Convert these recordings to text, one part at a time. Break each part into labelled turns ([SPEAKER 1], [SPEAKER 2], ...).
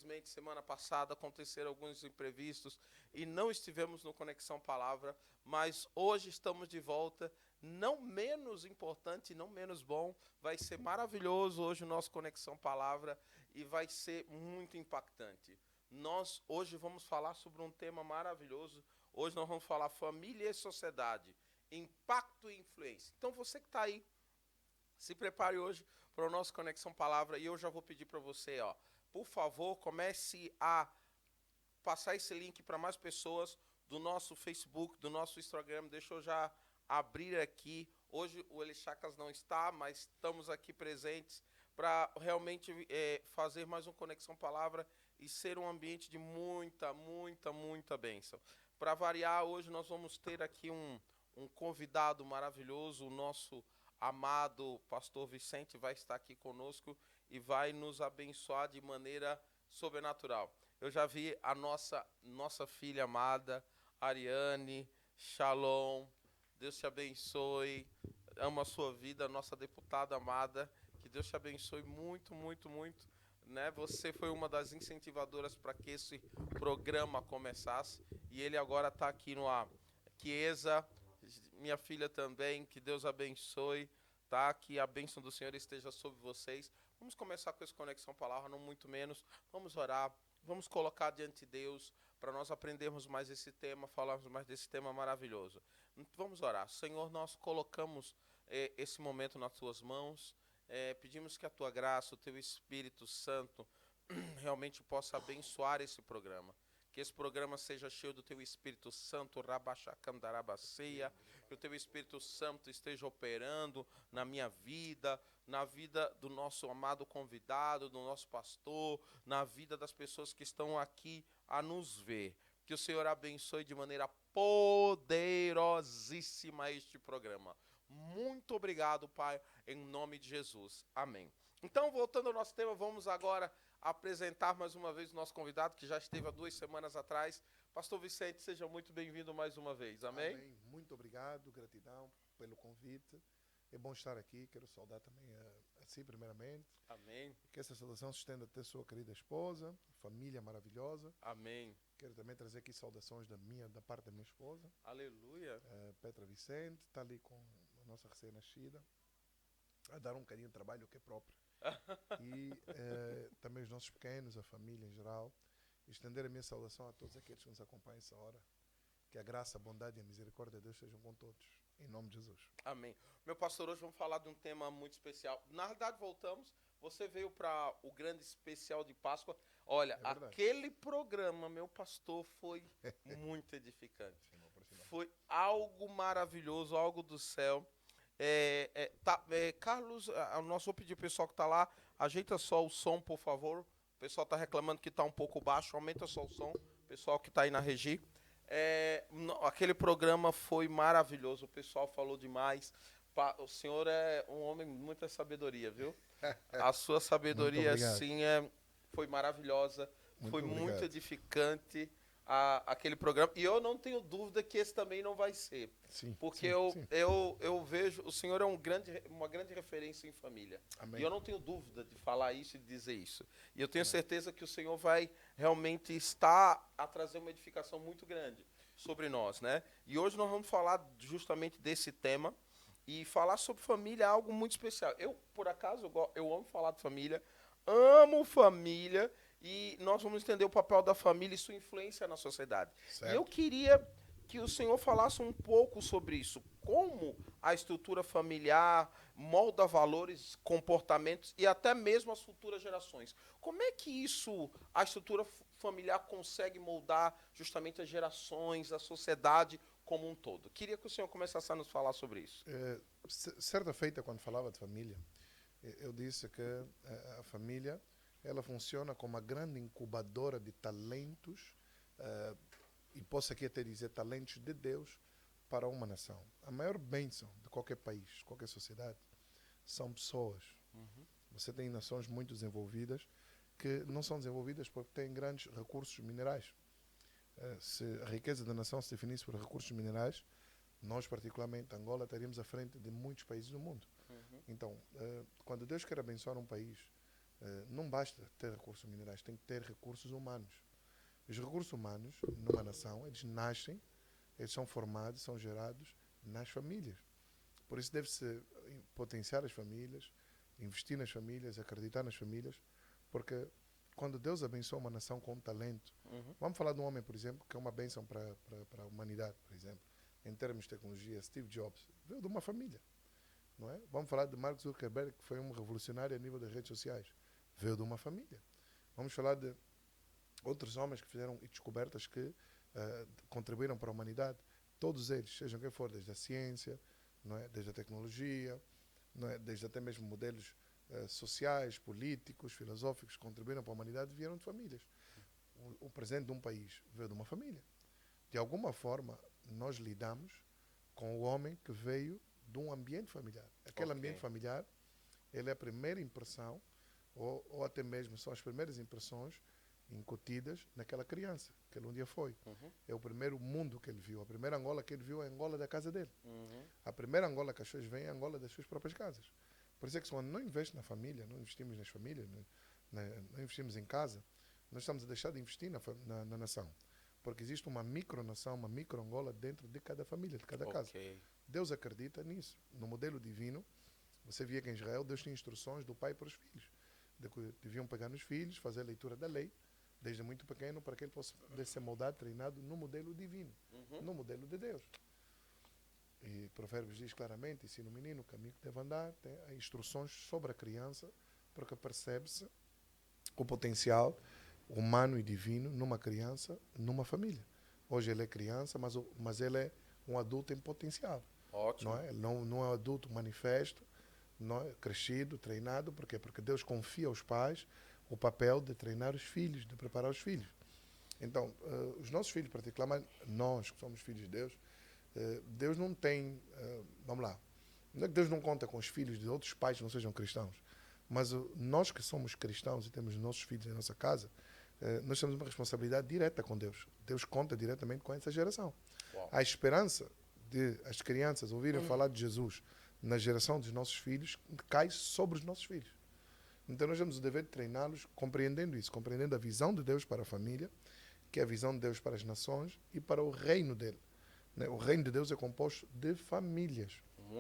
[SPEAKER 1] Infelizmente, semana passada aconteceram alguns imprevistos e não estivemos no Conexão Palavra, mas hoje estamos de volta. Não menos importante, não menos bom, vai ser maravilhoso hoje o nosso Conexão Palavra e vai ser muito impactante. Nós hoje vamos falar sobre um tema maravilhoso. Hoje nós vamos falar família e sociedade, impacto e influência. Então você que está aí, se prepare hoje para o nosso Conexão Palavra e eu já vou pedir para você, ó, por favor, comece a passar esse link para mais pessoas do nosso Facebook, do nosso Instagram. Deixa eu já abrir aqui. Hoje o Elixacas não está, mas estamos aqui presentes para realmente fazer mais um Conexão Palavra e ser um ambiente de muita bênção. Para variar, hoje nós vamos ter aqui um convidado maravilhoso, o nosso amado pastor Vicente vai estar aqui conosco e vai nos abençoar de maneira sobrenatural. Eu já vi a nossa filha amada, Ariane, Shalom, Deus te abençoe, amo a sua vida, nossa deputada amada, que Deus te abençoe muito, né? Você foi uma das incentivadoras para que esse programa começasse e ele agora está aqui no ar. Chiesa, minha filha também, que Deus abençoe, tá? Que a bênção do Senhor esteja sobre vocês. Vamos começar com essa Conexão Palavra, não muito menos. Vamos orar, vamos colocar diante de Deus para nós aprendermos mais esse tema, falarmos mais desse tema maravilhoso. Vamos orar. Senhor, nós colocamos esse momento nas tuas mãos. Pedimos que a tua graça, o teu Espírito Santo, realmente possa abençoar esse programa. Que esse programa seja cheio do teu Espírito Santo, Rabachacandarabaceia, que o teu Espírito Santo esteja operando na minha vida, na vida do nosso amado convidado, do nosso pastor, na vida das pessoas que estão aqui a nos ver. Que o Senhor abençoe de maneira poderosíssima este programa. Muito obrigado, Pai, em nome de Jesus. Amém. Então, voltando ao nosso tema, vamos agora apresentar mais uma vez o nosso convidado, que já esteve há 2 semanas atrás. Pastor Vicente, seja muito bem-vindo mais uma vez. Amém?
[SPEAKER 2] Amém. Muito obrigado, gratidão pelo convite. É bom estar aqui. Quero saudar também a si, primeiramente.
[SPEAKER 1] Amém.
[SPEAKER 2] Que essa saudação se estenda até sua querida esposa, família maravilhosa.
[SPEAKER 1] Amém.
[SPEAKER 2] Quero também trazer aqui saudações da parte da minha esposa,
[SPEAKER 1] Aleluia.
[SPEAKER 2] Petra Vicente, está ali com a nossa recém-nascida, a dar um bocadinho de trabalho que é próprio. E também os nossos pequenos, a família em geral. Estender a minha saudação a todos aqueles que nos acompanham essa hora. Que a graça, a bondade e a misericórdia de Deus sejam com todos. Em nome de Jesus.
[SPEAKER 1] Amém. Meu pastor, hoje vamos falar de um tema muito especial. Na verdade, voltamos. Você veio para o grande especial de Páscoa. Olha,
[SPEAKER 2] É verdade.
[SPEAKER 1] aquele programa, meu pastor, foi muito edificante. Foi algo maravilhoso, algo do céu. Carlos, nós vamos pedir ao pessoal que está lá, ajeita só o som, por favor. O pessoal está reclamando que está um pouco baixo, aumenta só o som. O pessoal que está aí na regi. Aquele programa foi maravilhoso, o pessoal falou demais. O senhor é um homem de muita sabedoria, viu? A sua
[SPEAKER 2] Muito
[SPEAKER 1] sabedoria,
[SPEAKER 2] obrigado.
[SPEAKER 1] assim, foi maravilhosa, foi muito
[SPEAKER 2] obrigado.
[SPEAKER 1] edificante aquele programa. E eu não tenho dúvida que esse também não vai ser.
[SPEAKER 2] Sim,
[SPEAKER 1] Porque
[SPEAKER 2] sim.
[SPEAKER 1] eu vejo, o senhor é uma grande referência em família.
[SPEAKER 2] Amém.
[SPEAKER 1] E eu não tenho dúvida de falar isso e de dizer isso. E eu tenho
[SPEAKER 2] Amém.
[SPEAKER 1] certeza que o senhor vai realmente estar a trazer uma edificação muito grande sobre nós, né? E hoje nós vamos falar justamente desse tema. E falar sobre família é algo muito especial. Eu, por acaso, eu amo falar de família, amo família, e nós vamos entender o papel da família e sua influência na sociedade.
[SPEAKER 2] Certo.
[SPEAKER 1] E eu queria que o senhor falasse um pouco sobre isso. Como a estrutura familiar molda valores, comportamentos e até mesmo as futuras gerações. Como é que a estrutura familiar consegue moldar justamente as gerações, a sociedade como um todo? Queria que o senhor começasse a nos falar sobre isso.
[SPEAKER 2] Certa feita, quando falava de família, eu disse que a família ela funciona como uma grande incubadora de talentos, e posso aqui até dizer talentos de Deus para uma nação. A maior bênção de qualquer país, qualquer sociedade, são pessoas.
[SPEAKER 1] Uhum.
[SPEAKER 2] Você tem nações muito desenvolvidas que não são desenvolvidas porque têm grandes recursos minerais. Se a riqueza da nação se definisse por recursos minerais, nós, particularmente, Angola, estaríamos à frente de muitos países do mundo.
[SPEAKER 1] Uhum.
[SPEAKER 2] Então, quando Deus quer abençoar um país, Não basta ter recursos minerais, tem que ter recursos humanos. Os recursos humanos, numa nação, eles nascem, eles são formados, são gerados nas famílias. Por isso deve-se potenciar as famílias, investir nas famílias, acreditar nas famílias, porque quando Deus abençoa uma nação com talento, vamos falar de um homem, por exemplo, que é uma bênção para a humanidade, por exemplo, em termos de tecnologia, Steve Jobs, veio de uma família, não é? Vamos falar de Mark Zuckerberg, que foi um revolucionário a nível das redes sociais, veio de uma família. Vamos falar de outros homens que fizeram descobertas que contribuíram para a humanidade, todos eles, sejam quem for, desde a ciência, não é? Desde a tecnologia, não é? Desde até mesmo modelos sociais, políticos, filosóficos que contribuíram para a humanidade, vieram de famílias. O presidente de um país veio de uma família. De alguma forma, nós lidamos com o homem que veio de um ambiente familiar. Aquele ambiente familiar, ele é a primeira impressão, ou até mesmo são as primeiras impressões incutidas naquela criança, que ele um dia foi. É o primeiro mundo que ele viu. A primeira Angola que ele viu é a Angola da casa dele. A primeira Angola que as pessoas veem é a Angola das suas próprias casas. Por isso é que quando não investe na família, não investimos nas famílias, não investimos em casa, nós estamos a deixar de investir na nação. Porque existe uma micronação, uma micro-Angola dentro de cada família, de cada casa. Deus acredita nisso. No modelo divino, você via que em Israel Deus tinha instruções do pai para os filhos. Deviam pegar nos filhos, fazer a leitura da lei, desde muito pequeno, para que ele possa ser moldado, treinado no modelo divino, no modelo de Deus. E Provérbios diz claramente, ensina o menino o caminho que deve andar, tem instruções sobre a criança, porque percebe-se o potencial humano e divino numa criança, numa família. Hoje ele é criança, mas ele é um adulto em potencial.
[SPEAKER 1] Ótimo.
[SPEAKER 2] Não é? Ele não é um adulto manifesto, não é? Crescido, treinado. Por quê? Porque Deus confia aos pais o papel de treinar os filhos, de preparar os filhos. Então, os nossos filhos, particularmente nós que somos filhos de Deus, Deus não tem, vamos lá, não é que Deus não conta com os filhos de outros pais que não sejam cristãos, mas nós que somos cristãos e temos os nossos filhos em nossa casa, nós temos uma responsabilidade direta com Deus. Deus conta diretamente com essa geração.
[SPEAKER 1] Uau.
[SPEAKER 2] A esperança de as crianças ouvirem falar de Jesus na geração dos nossos filhos cai sobre os nossos filhos. Então nós temos o dever de treiná-los compreendendo isso, compreendendo a visão de Deus para a família, que é a visão de Deus para as nações e para o reino dele. O reino de Deus é composto de famílias.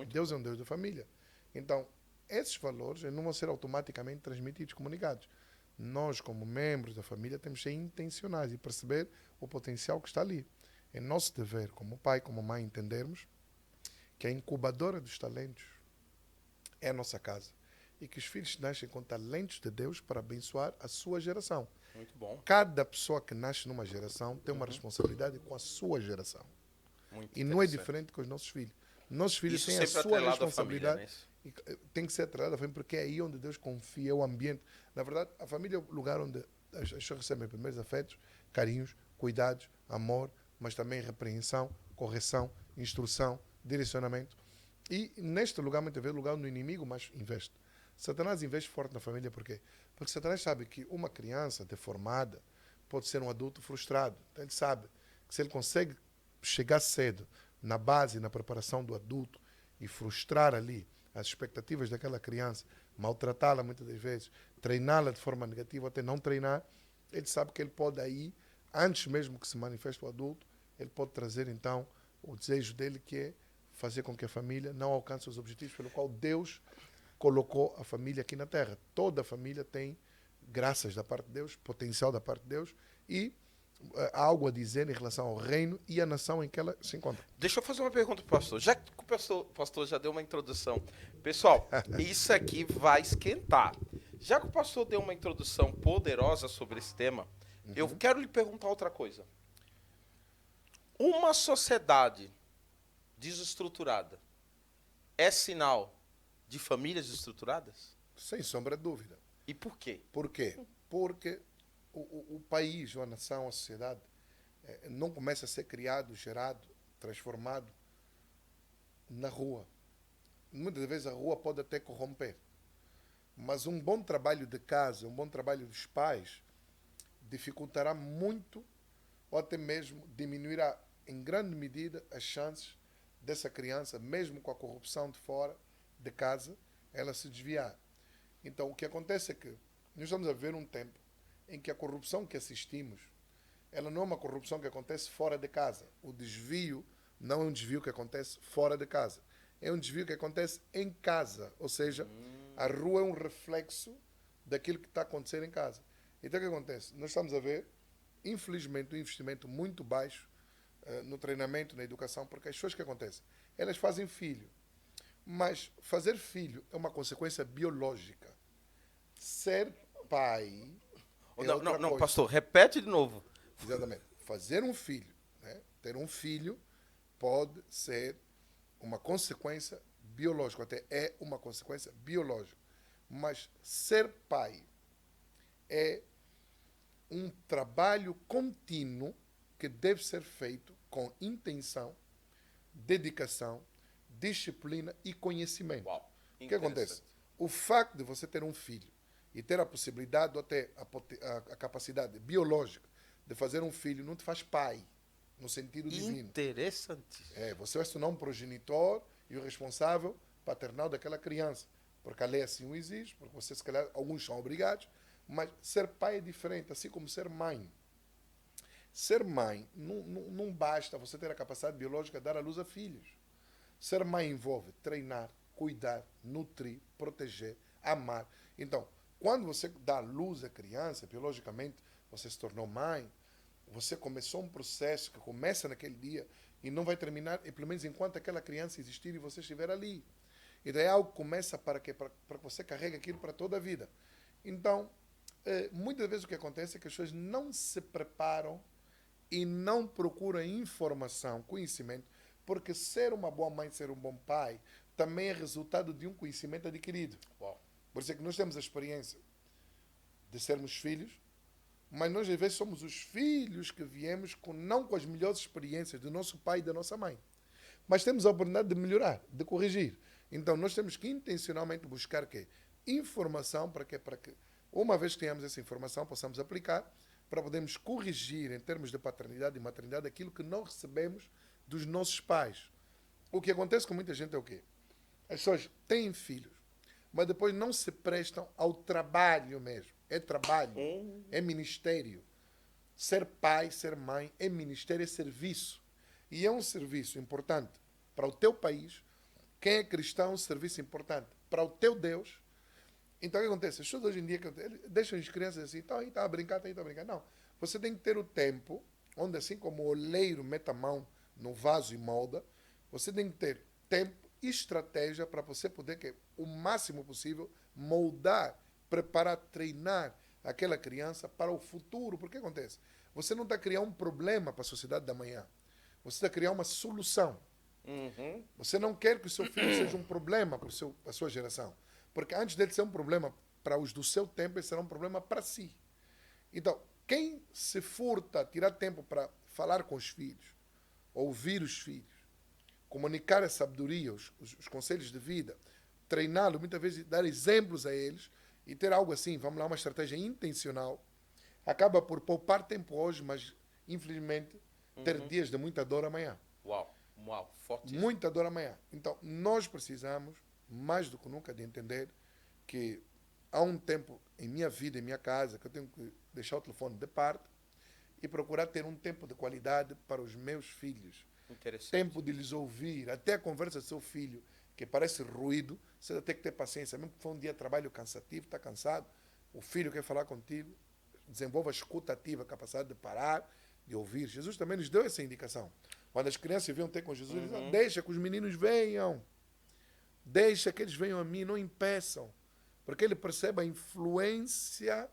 [SPEAKER 2] Deus é um Deus de família. Então, esses valores não vão ser automaticamente transmitidos, comunicados. Nós, como membros da família, temos que ser intencionais e perceber o potencial que está ali. É nosso dever, como pai, como mãe, entendermos que a incubadora dos talentos é a nossa casa. E que os filhos nascem com talentos de Deus para abençoar a sua geração.
[SPEAKER 1] Muito bom.
[SPEAKER 2] Cada pessoa que nasce numa geração tem uma responsabilidade com a sua geração. E não é diferente com os nossos filhos. Nossos filhos têm a sua responsabilidade. E tem que ser atrelado à família, porque é aí onde Deus confia, o ambiente. Na verdade, a família é o lugar onde as pessoas recebem primeiros afetos, carinhos, cuidados, amor, mas também repreensão, correção, instrução, direcionamento. E neste lugar, muitas vezes, é o lugar onde o inimigo mais investe. Satanás investe forte na família, por quê? Porque Satanás sabe que uma criança deformada pode ser um adulto frustrado. Então ele sabe que se ele consegue chegar cedo na base, na preparação do adulto e frustrar ali as expectativas daquela criança, maltratá-la muitas das vezes, treiná-la de forma negativa, até não treinar, ele sabe que ele pode aí, antes mesmo que se manifeste o adulto, ele pode trazer então o desejo dele, que é fazer com que a família não alcance os objetivos pelo qual Deus colocou a família aqui na Terra. Toda a família tem graças da parte de Deus, potencial da parte de Deus e algo a dizer em relação ao reino e à nação em que ela se encontra.
[SPEAKER 1] Deixa eu fazer uma pergunta para o pastor. Já que o pastor já deu uma introdução. Pessoal, isso aqui vai esquentar. Já que o pastor deu uma introdução poderosa sobre esse tema, eu quero lhe perguntar outra coisa. Uma sociedade desestruturada é sinal de famílias desestruturadas?
[SPEAKER 2] Sem sombra de dúvida.
[SPEAKER 1] E por quê?
[SPEAKER 2] Por quê? Porque o país, ou a nação, a sociedade, não começa a ser criado, gerado, transformado na rua. Muitas vezes a rua pode até corromper. Mas um bom trabalho de casa, um bom trabalho dos pais, dificultará muito, ou até mesmo diminuirá em grande medida as chances dessa criança, mesmo com a corrupção de fora de casa, ela se desviar. Então, o que acontece é que nós estamos a ver um tempo em que a corrupção que assistimos, ela não é uma corrupção que acontece fora de casa. O desvio não é um desvio que acontece fora de casa. É um desvio que acontece em casa. Ou seja, a rua é um reflexo daquilo que está acontecendo em casa. Então o que acontece? Nós estamos a ver, infelizmente, um investimento muito baixo no treinamento, na educação, porque as pessoas que acontecem, elas fazem filho. Mas fazer filho é uma consequência biológica. Ser pai é
[SPEAKER 1] Não,
[SPEAKER 2] outra
[SPEAKER 1] não, não,
[SPEAKER 2] coisa.
[SPEAKER 1] pastor, repete de novo.
[SPEAKER 2] Exatamente. Fazer um filho, né? Ter um filho pode ser uma consequência biológica, até é uma consequência biológica. Mas ser pai é um trabalho contínuo que deve ser feito com intenção, dedicação, disciplina e conhecimento.
[SPEAKER 1] Uau,
[SPEAKER 2] O que acontece? O facto de você ter um filho e ter a possibilidade ou até a capacidade biológica de fazer um filho não te faz pai, no sentido divino.
[SPEAKER 1] Interessante.
[SPEAKER 2] Você vai se tornar um progenitor e o responsável paternal daquela criança. Porque a lei assim o exige, porque você, se calhar, alguns são obrigados, mas ser pai é diferente, assim como ser mãe. Ser mãe não basta você ter a capacidade biológica de dar à luz a filhos. Ser mãe envolve treinar, cuidar, nutrir, proteger, amar. Então, quando você dá à luz à criança, biologicamente, você se tornou mãe, você começou um processo que começa naquele dia e não vai terminar, pelo menos enquanto aquela criança existir e você estiver ali. Então é algo que começa para que você carregue aquilo para toda a vida. Então, muitas vezes o que acontece é que as pessoas não se preparam e não procuram informação, conhecimento, porque ser uma boa mãe, ser um bom pai, também é resultado de um conhecimento adquirido.
[SPEAKER 1] Uau.
[SPEAKER 2] Por isso é que nós temos a experiência de sermos filhos, mas nós às vezes somos os filhos que viemos não com as melhores experiências do nosso pai e da nossa mãe. Mas temos a oportunidade de melhorar, de corrigir. Então nós temos que intencionalmente buscar quê? Informação para que uma vez que tenhamos essa informação, possamos aplicar para podermos corrigir em termos de paternidade e maternidade aquilo que não recebemos dos nossos pais. O que acontece com muita gente é o quê? As pessoas têm filhos, mas depois não se prestam ao trabalho mesmo. É trabalho, é ministério. Ser pai, ser mãe, é ministério, é serviço. E é um serviço importante para o teu país. Quem é cristão, é um serviço importante para o teu Deus. Então o que acontece? As pessoas hoje em dia deixam as crianças assim, está a brincar, está a brincar. Não. Você tem que ter o tempo, onde assim como o oleiro mete a mão no vaso e molda, você tem que ter tempo e estratégia para você poder, o máximo possível, moldar, preparar, treinar aquela criança para o futuro. Porque o que acontece? Você não está a criar um problema para a sociedade da manhã. Você está a criar uma solução. Você não quer que o seu filho seja um problema para a sua geração. Porque antes dele ser um problema para os do seu tempo, ele será um problema para si. Então, quem se furta a tirar tempo para falar com os filhos, ouvir os filhos, comunicar a sabedoria, os conselhos de vida, treiná-lo, muitas vezes dar exemplos a eles e ter algo assim, vamos lá, uma estratégia intencional, acaba por poupar tempo hoje, mas infelizmente ter dias de muita dor amanhã.
[SPEAKER 1] Uau, fortíssimo.
[SPEAKER 2] Muita dor amanhã. Então, nós precisamos, mais do que nunca, de entender que há um tempo em minha vida, em minha casa, que eu tenho que deixar o telefone de parte e procurar ter um tempo de qualidade para os meus filhos. Tempo de lhes ouvir, até a conversa do seu filho, que parece ruído, você vai ter que ter paciência. Mesmo que for um dia de trabalho cansativo, está cansado, o filho quer falar contigo, desenvolva a escuta ativa, a capacidade de parar, de ouvir. Jesus também nos deu essa indicação. Quando as crianças vinham ter com Jesus, ele dizia, deixa que os meninos venham. Deixa que eles venham a mim, não impeçam. Porque ele percebe a influência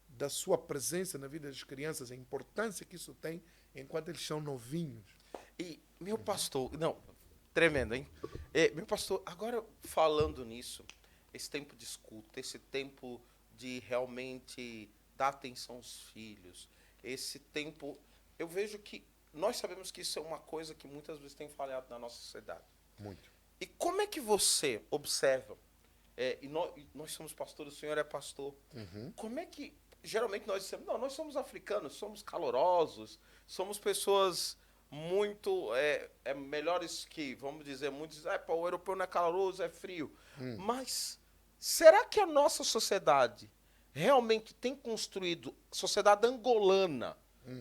[SPEAKER 2] da sua presença na vida das crianças, a importância que isso tem enquanto eles são novinhos.
[SPEAKER 1] E, meu pastor, não, tremendo, hein? Meu pastor, agora falando nisso, esse tempo de escuta, esse tempo de realmente dar atenção aos filhos, esse tempo, eu vejo que nós sabemos que isso é uma coisa que muitas vezes tem falhado na nossa sociedade.
[SPEAKER 2] Muito.
[SPEAKER 1] E como é que você observa, e nós somos pastores, o senhor é pastor, como é que, geralmente nós dizemos, não, nós somos africanos, somos calorosos, somos pessoas muito melhores que, vamos dizer, muitos dizem, o europeu não é caloroso, é frio. Mas será que a nossa sociedade realmente tem construído, sociedade angolana,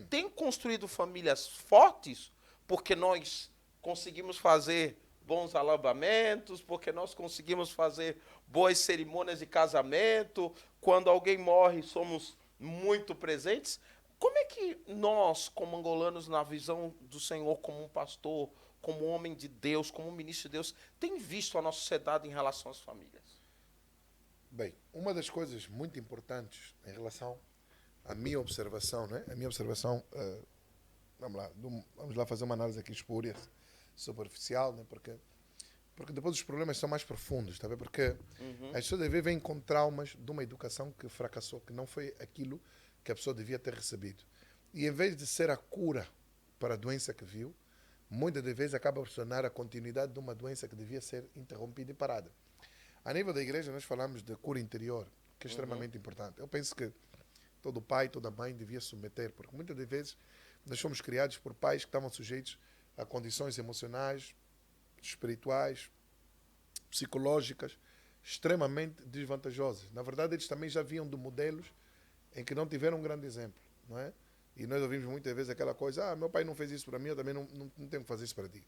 [SPEAKER 1] tem construído famílias fortes, porque nós conseguimos fazer bons alambamentos, porque nós conseguimos fazer boas cerimônias de casamento, quando alguém morre somos muito presentes. Como é que nós, como angolanos, na visão do Senhor, como um pastor, como um homem de Deus, como um ministro de Deus, tem visto a nossa sociedade em relação às famílias?
[SPEAKER 2] Bem, uma das coisas muito importantes em relação à minha observação, né? A minha observação, vamos lá fazer uma análise aqui espúria, superficial, né? Porque depois os problemas são mais profundos, tá vendo? Porque as pessoas devem vêm com traumas de uma educação que fracassou, que não foi aquilo que a pessoa devia ter recebido. E em vez de ser a cura para a doença que viu, muitas das vezes acaba por se tornar a continuidade de uma doença que devia ser interrompida e parada. A nível da igreja, nós falamos de cura interior, que é extremamente importante. Eu penso que todo pai, toda mãe devia submeter, porque muitas das vezes nós fomos criados por pais que estavam sujeitos a condições emocionais, espirituais, psicológicas, extremamente desvantajosas. Na verdade, eles também já vinham de modelos em que não tiveram um grande exemplo, não é? E nós ouvimos muitas vezes aquela coisa, meu pai não fez isso para mim, eu também não tenho que fazer isso para ti.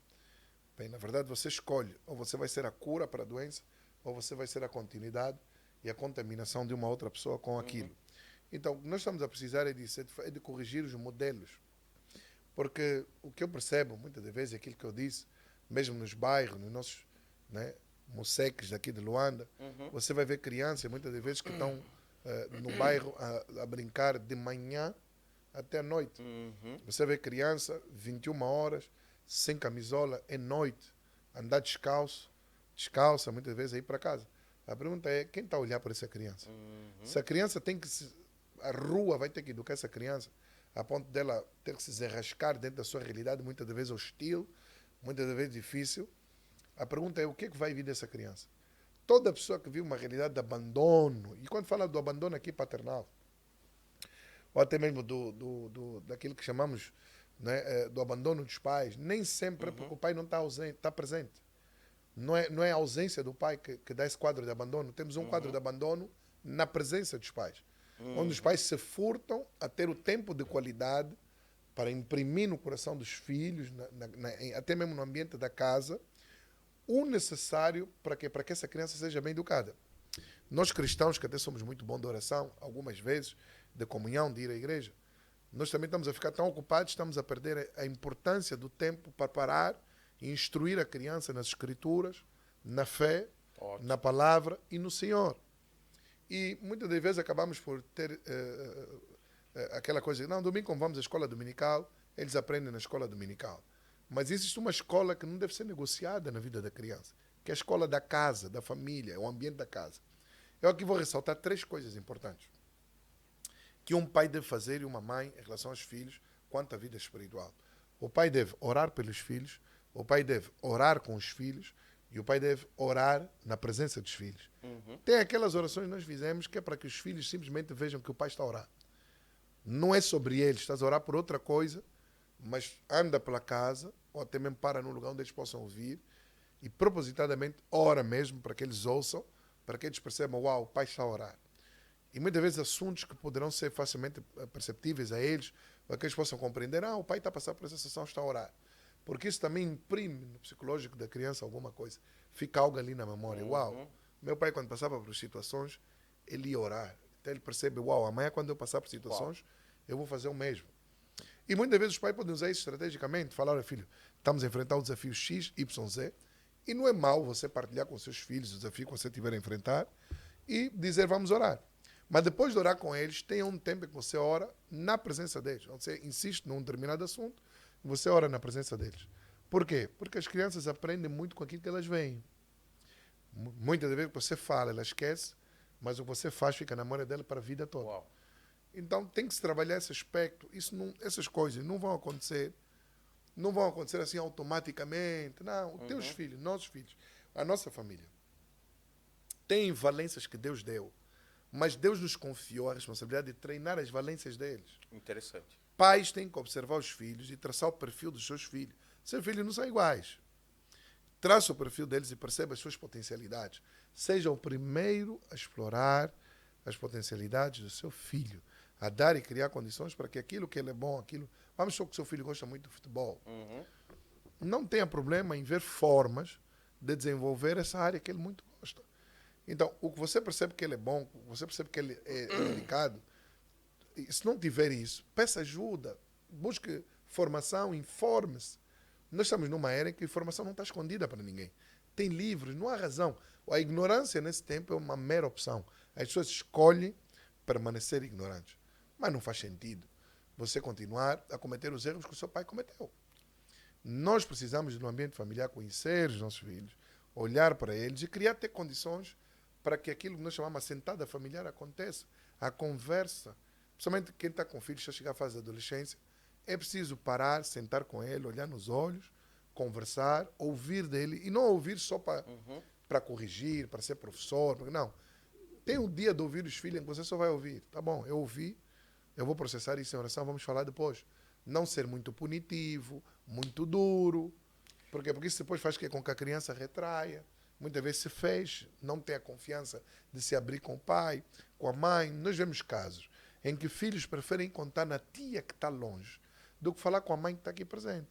[SPEAKER 2] Bem, na verdade, você escolhe, ou você vai ser a cura para a doença, ou você vai ser a continuidade e a contaminação de uma outra pessoa com aquilo. Então, o que nós estamos a precisar é de corrigir os modelos. Porque o que eu percebo, muitas das vezes, é aquilo que eu disse, mesmo nos bairros, nos nossos, né, moceques daqui de Luanda, você vai ver crianças, muitas das vezes, que estão no bairro a brincar de manhã até a noite. Você vê criança, 21 horas, sem camisola, é noite, andar descalça, muitas vezes, a ir para casa. A pergunta é, quem está a olhar para essa criança? Se a criança tem que a rua vai ter que educar essa criança a ponto dela ter que se desenrascar dentro da sua realidade, muitas das vezes hostil, muitas das vezes difícil. A pergunta é, o que é que vai vir dessa criança? Toda pessoa que vive uma realidade de abandono, e quando fala do abandono aqui paternal, ou até mesmo daquilo que chamamos, né, do abandono dos pais, nem sempre é porque o pai não está ausente, está presente. Não é a ausência do pai que dá esse quadro de abandono. Temos um quadro de abandono na presença dos pais, onde os pais se furtam a ter o tempo de qualidade para imprimir no coração dos filhos, até mesmo no ambiente da casa, o necessário para que essa criança seja bem educada. Nós cristãos, que até somos muito bons de oração, algumas vezes, de comunhão, de ir à igreja, nós também estamos a ficar tão ocupados, estamos a perder a importância do tempo para parar e instruir a criança nas escrituras, na fé, na palavra e no Senhor. E muitas das vezes acabamos por ter aquela coisa, não, domingo como vamos à escola dominical, eles aprendem na escola dominical. Mas existe uma escola que não deve ser negociada na vida da criança, que é a escola da casa, da família, o ambiente da casa. Eu aqui vou ressaltar 3 coisas importantes que um pai deve fazer e uma mãe em relação aos filhos quanto à vida espiritual. O pai deve orar pelos filhos, o pai deve orar com os filhos e o pai deve orar na presença dos filhos. Tem aquelas orações que nós fizemos que é para que os filhos simplesmente vejam que o pai está a orar. Não é sobre eles, estás a orar por outra coisa, mas anda pela casa, ou até mesmo para num lugar onde eles possam ouvir, e propositadamente ora mesmo para que eles ouçam, para que eles percebam, uau, o pai está a orar. E muitas vezes assuntos que poderão ser facilmente perceptíveis a eles, para que eles possam compreender, o pai está a passar por essa sessão, está a orar. Porque isso também imprime no psicológico da criança alguma coisa. Fica algo ali na memória. Uau, meu pai quando passava por situações, ele ia orar. Então ele percebe, uau, amanhã quando eu passar por situações, eu vou fazer o mesmo. E muitas vezes os pais podem usar isso estrategicamente, falar, filho, estamos a enfrentar o desafio X, Y, Z, e não é mau você partilhar com seus filhos o desafio que você tiver a enfrentar e dizer, vamos orar. Mas depois de orar com eles, tenha um tempo que você ora na presença deles. Você insiste num determinado assunto, você ora na presença deles. Por quê? Porque as crianças aprendem muito com aquilo que elas veem. Muitas vezes você fala, ela esquece, mas o que você faz fica na memória dela para a vida toda.
[SPEAKER 1] Uau.
[SPEAKER 2] Então tem que se trabalhar esse aspecto. Essas coisas não vão acontecer assim automaticamente. Não, os teus filhos, nossos filhos, a nossa família tem valências que Deus deu, mas Deus nos confiou a responsabilidade de treinar as valências deles.
[SPEAKER 1] Interessante.
[SPEAKER 2] Pais têm que observar os filhos e traçar o perfil dos seus filhos. Seus filhos não são iguais. Traça o perfil deles e perceba as suas potencialidades. Seja o primeiro a explorar as potencialidades do seu filho, a dar e criar condições para que aquilo que ele é bom, aquilo... Vamos supor que o seu filho gosta muito de futebol. Não tenha problema em ver formas de desenvolver essa área que ele muito gosta. Então, o que você percebe que ele é bom, você percebe que ele é dedicado, e se não tiver isso, peça ajuda, busque formação, informe-se. Nós estamos numa era em que a informação não está escondida para ninguém. Tem livros, não há razão. A ignorância nesse tempo é uma mera opção. As pessoas escolhem permanecer ignorantes. Mas não faz sentido você continuar a cometer os erros que o seu pai cometeu. Nós precisamos, no ambiente familiar, conhecer os nossos filhos, olhar para eles e criar ter condições para que aquilo que nós chamamos de sentada familiar aconteça. A conversa, principalmente quem está com filhos, já chega à fase da adolescência, é preciso parar, sentar com ele, olhar nos olhos, conversar, ouvir dele, e não ouvir só para corrigir, para ser professor, não. Tem um dia de ouvir os filhos em que você só vai ouvir. Tá bom, eu ouvi, eu vou processar isso em oração, vamos falar depois. Não ser muito punitivo, muito duro. Por quê? Porque isso depois faz com que a criança retraia. Muitas vezes se feche, não tem a confiança de se abrir com o pai, com a mãe. Nós vemos casos em que filhos preferem contar na tia que está longe do que falar com a mãe que está aqui presente.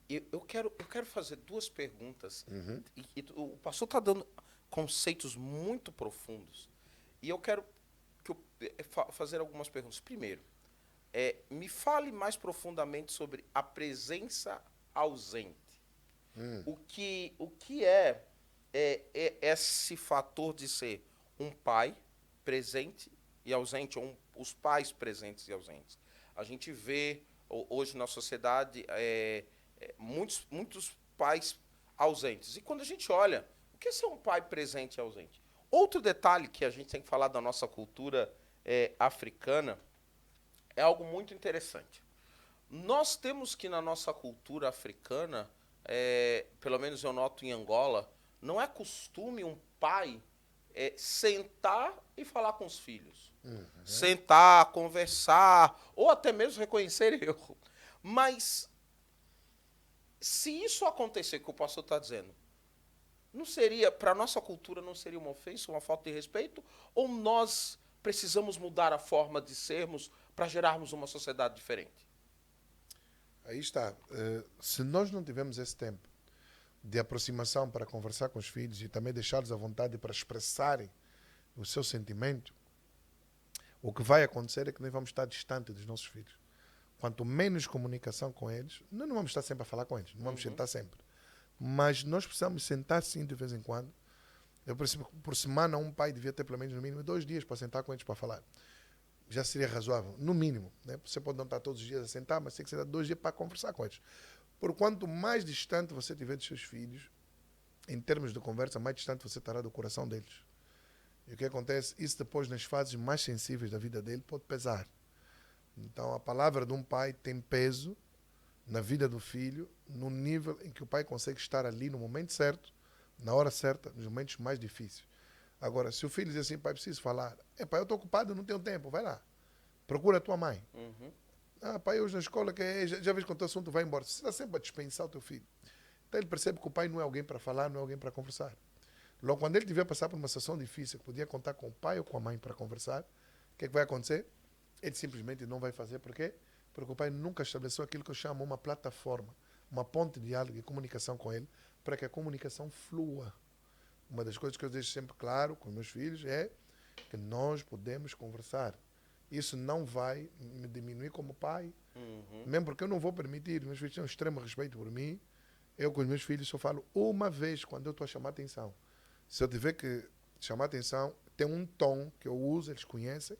[SPEAKER 1] Eu quero fazer duas perguntas. O pastor está dando conceitos muito profundos. E eu quero fazer algumas perguntas. Primeiro, me fale mais profundamente sobre a presença ausente. O que é esse fator de ser um pai presente e ausente, ou os pais presentes e ausentes? A gente vê hoje na sociedade muitos pais ausentes. E quando a gente olha, o que é ser um pai presente e ausente? Outro detalhe que a gente tem que falar da nossa cultura africana é algo muito interessante. Nós temos que, na nossa cultura africana, pelo menos eu noto em Angola, não é costume um pai sentar e falar com os filhos. Sentar, conversar, ou até mesmo reconhecer erro. Mas, se isso acontecer, que o pastor está dizendo, não seria, para a nossa cultura, não seria uma ofensa, uma falta de respeito? Ou nós precisamos mudar a forma de sermos para gerarmos uma sociedade diferente?
[SPEAKER 2] Aí está. Se nós não tivermos esse tempo de aproximação para conversar com os filhos e também deixá-los à vontade para expressarem o seu sentimento, o que vai acontecer é que nós vamos estar distante dos nossos filhos. Quanto menos comunicação com eles, nós não vamos estar sempre a falar com eles, não vamos sentar sempre. Mas nós precisamos sentar sim de vez em quando. Eu percebo que por semana um pai devia ter pelo menos no mínimo 2 dias para sentar com eles para falar. Já seria razoável, no mínimo. Né? Você pode não estar todos os dias a sentar, mas tem que sentar 2 dias para conversar com eles. Por quanto mais distante você tiver dos seus filhos, em termos de conversa, mais distante você estará do coração deles. E o que acontece? Isso depois, nas fases mais sensíveis da vida dele, pode pesar. Então, a palavra de um pai tem peso na vida do filho, no nível em que o pai consegue estar ali no momento certo, na hora certa, nos momentos mais difíceis. Agora, se o filho diz assim, pai, preciso falar. Pai, eu estou ocupado, não tenho tempo, vai lá. Procura a tua mãe. Pai, hoje na escola, já vês quanto assunto vai embora. Você está sempre a dispensar o teu filho. Então ele percebe que o pai não é alguém para falar, não é alguém para conversar. Logo, quando ele tiver passar por uma situação difícil, que podia contar com o pai ou com a mãe para conversar, o que é que vai acontecer? Ele simplesmente não vai fazer. Por quê? Porque o pai nunca estabeleceu aquilo que eu chamo uma plataforma, uma ponte de diálogo e comunicação com ele, para que a comunicação flua. Uma das coisas que eu deixo sempre claro com os meus filhos é que nós podemos conversar. Isso não vai me diminuir como pai, mesmo porque eu não vou permitir. Meus filhos têm um extremo respeito por mim. Eu com os meus filhos só falo uma vez quando eu estou a chamar a atenção. Se eu tiver que chamar a atenção, tem um tom que eu uso, eles conhecem,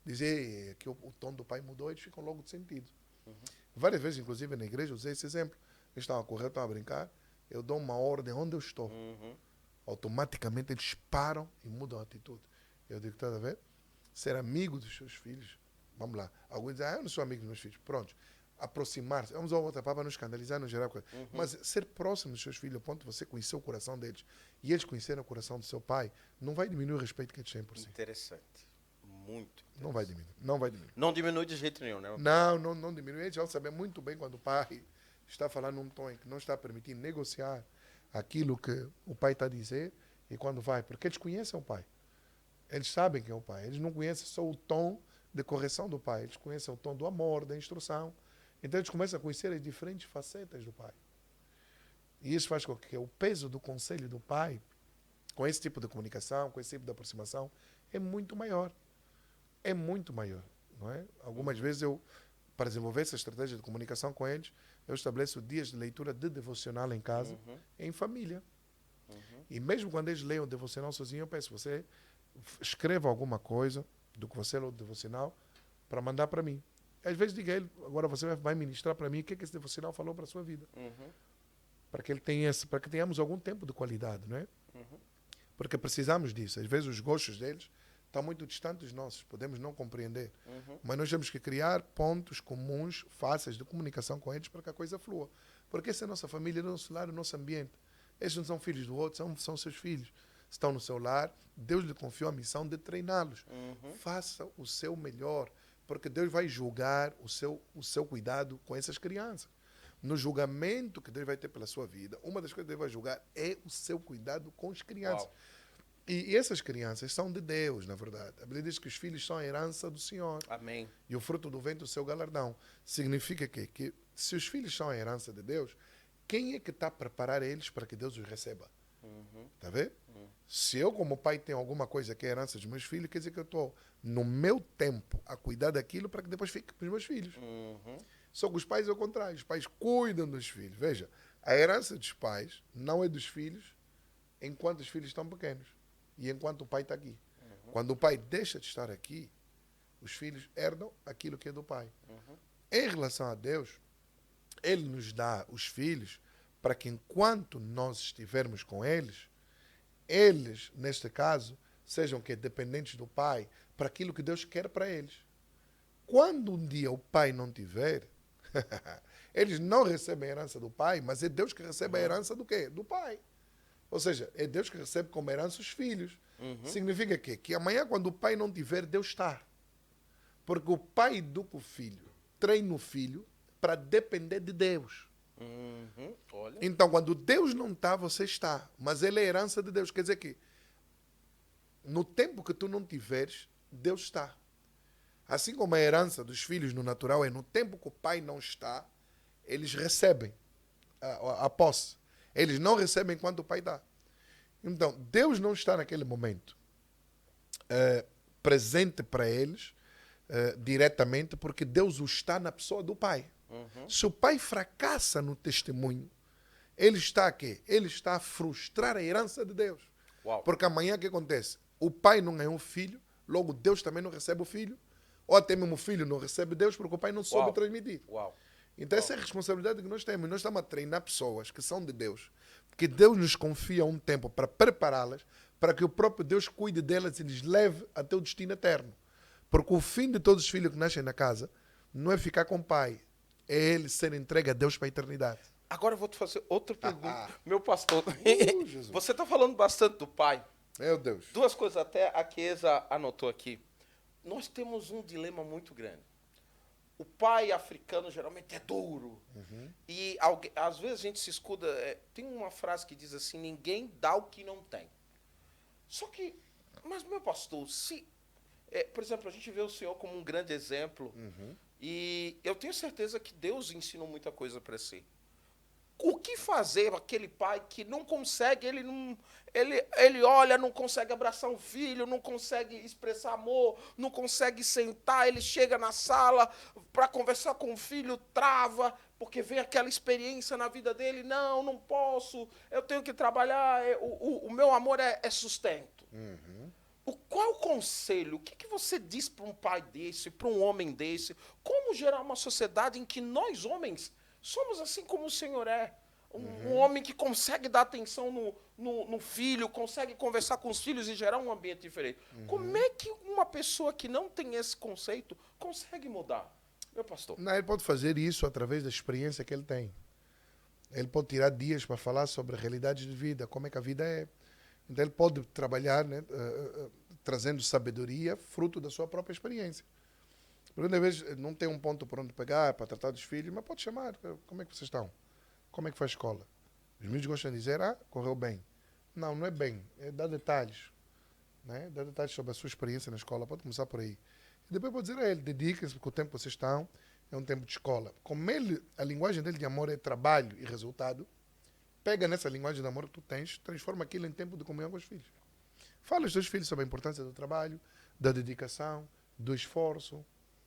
[SPEAKER 2] dizer que o tom do pai mudou, eles ficam logo de sentido. Várias vezes, inclusive na igreja, eu usei esse exemplo. Eles estavam a correr, estavam a brincar, eu dou uma ordem onde eu estou. Automaticamente eles param e mudam a atitude. Eu digo, está a ver? Ser amigo dos seus filhos. Vamos lá. Alguns dizem, eu não sou amigo dos meus filhos. Pronto. Aproximar-se. Vamos ao outro para não escandalizar, não gerar coisa. Mas ser próximo dos seus filhos, ao ponto de você conhecer o coração deles e eles conhecerem o coração do seu pai, não vai diminuir o respeito que eles têm por si.
[SPEAKER 1] Interessante. Muito interessante.
[SPEAKER 2] Não vai diminuir. Não vai diminuir.
[SPEAKER 1] Não diminui de jeito nenhum, né?
[SPEAKER 2] Não diminui. Eles vão saber muito bem quando o pai está falando num tom em que não está permitindo negociar aquilo que o pai está a dizer e quando vai. Porque eles conhecem o pai. Eles sabem quem é o pai. Eles não conhecem só o tom de correção do pai. Eles conhecem o tom do amor, da instrução. Então eles começam a conhecer as diferentes facetas do pai. E isso faz com que o peso do conselho do pai, com esse tipo de comunicação, com esse tipo de aproximação, é muito maior. É muito maior. Não é? Algumas vezes eu, para desenvolver essa estratégia de comunicação com eles, eu estabeleço dias de leitura de devocional em casa, em família. E mesmo quando eles leiam o devocional sozinho, eu peço, você escreva alguma coisa do que você leu o devocional para mandar para mim. Às vezes diga a ele, agora você vai ministrar para mim o que esse devocional falou para a sua vida. Para que ele tenha para que tenhamos algum tempo de qualidade, não é? Porque precisamos disso. Às vezes os gostos deles estão muito distantes dos nossos, podemos não compreender. Mas nós temos que criar pontos comuns, fáceis de comunicação com eles para que a coisa flua. Porque essa é a nossa família, o nosso lar, o nosso ambiente. Estes não são filhos do outro, são seus filhos. Estão no seu lar, Deus lhe confiou a missão de treiná-los. Faça o seu melhor, porque Deus vai julgar o seu cuidado com essas crianças. No julgamento que Deus vai ter pela sua vida, uma das coisas que Deus vai julgar é o seu cuidado com as crianças.
[SPEAKER 1] Uau.
[SPEAKER 2] E essas crianças são de Deus, na verdade. A Bíblia diz que os filhos são a herança do Senhor.
[SPEAKER 1] Amém.
[SPEAKER 2] E o fruto do vento, o seu galardão. Significa que se os filhos são a herança de Deus, quem é que está a preparar eles para que Deus os receba? Está a ver? Se eu, como pai, tenho alguma coisa que é herança dos meus filhos, quer dizer que eu estou, no meu tempo, a cuidar daquilo para que depois fique para os meus filhos. Só que os pais é o contrário. Os pais cuidam dos filhos. Veja, a herança dos pais não é dos filhos enquanto os filhos estão pequenos e enquanto o pai está aqui. Quando o pai deixa de estar aqui, os filhos herdam aquilo que é do pai. Em relação a Deus, Ele nos dá os filhos para que enquanto nós estivermos com eles, neste caso, sejam que dependentes do pai para aquilo que Deus quer para eles. Quando um dia o pai não tiver, eles não recebem a herança do pai, mas é Deus que recebe a herança do quê? Do pai. Ou seja, é Deus que recebe como herança os filhos. Significa quê? Que amanhã, quando o pai não tiver, Deus está. Porque o pai educa o filho, treina o filho para depender de Deus.
[SPEAKER 1] Olha.
[SPEAKER 2] Então, quando Deus não está, você está. Mas ele é herança de Deus. Quer dizer que no tempo que tu não tiveres, Deus está. Assim como a herança dos filhos no natural é no tempo que o pai não está, eles recebem a posse. Eles não recebem enquanto o pai dá. Então, Deus não está naquele momento presente para eles diretamente, porque Deus o está na pessoa do pai. Se o pai fracassa no testemunho, ele está a quê? Ele está a frustrar a herança de Deus.
[SPEAKER 1] Uau.
[SPEAKER 2] Porque amanhã o que acontece? O pai não é um filho, logo Deus também não recebe o filho, ou até mesmo o filho não recebe Deus porque o pai não soube transmitir.
[SPEAKER 1] Uau.
[SPEAKER 2] Então essa é a responsabilidade que nós temos. Nós estamos a treinar pessoas que são de Deus, porque Deus nos confia um tempo para prepará-las, para que o próprio Deus cuide delas e lhes leve até o destino eterno. Porque o fim de todos os filhos que nascem na casa não é ficar com o pai, é ele ser entregue a Deus para a eternidade.
[SPEAKER 1] Agora eu vou te fazer outra pergunta. Meu pastor,
[SPEAKER 2] Jesus.
[SPEAKER 1] você está falando bastante do pai.
[SPEAKER 2] Meu Deus.
[SPEAKER 1] Duas coisas até a Chiesa anotou aqui. Nós temos um dilema muito grande. O pai africano geralmente é duro. E às vezes a gente se escuda. Tem uma frase que diz assim: ninguém dá o que não tem. Só que, mas meu pastor, por exemplo, a gente vê o senhor como um grande exemplo. E eu tenho certeza que Deus ensinou muita coisa para si. O que fazer aquele pai que não consegue, ele olha, não consegue abraçar um filho, não consegue expressar amor, não consegue sentar, ele chega na sala para conversar com o filho, trava, porque vem aquela experiência na vida dele, não posso, eu tenho que trabalhar, o meu amor é sustento. Qual é o conselho? O que você diz para um pai desse, para um homem desse? Como gerar uma sociedade em que nós, homens, somos assim como o Senhor é. Um homem que consegue dar atenção no filho, consegue conversar com os filhos e gerar um ambiente diferente. Como é que uma pessoa que não tem esse conceito consegue mudar? Meu pastor.
[SPEAKER 2] Não, ele pode fazer isso através da experiência que ele tem. Ele pode tirar dias para falar sobre realidades de vida, como é que a vida é. Então ele pode trabalhar, né, trazendo sabedoria, fruto da sua própria experiência. Muitas vezes não tem um ponto por onde pegar para tratar dos filhos, mas pode chamar. Como é que vocês estão? Como é que foi a escola? Os meninos gostam de dizer, correu bem. Não é bem. É dar detalhes. né? Dá detalhes sobre a sua experiência na escola, pode começar por aí. E depois pode dizer a ele, dediquem-se, porque o tempo que vocês estão é um tempo de escola. Como ele, a linguagem dele de amor é trabalho e resultado, pega nessa linguagem de amor que tu tens, transforma aquilo em tempo de comunhão com os filhos. Fala aos teus filhos sobre a importância do trabalho, da dedicação, do esforço,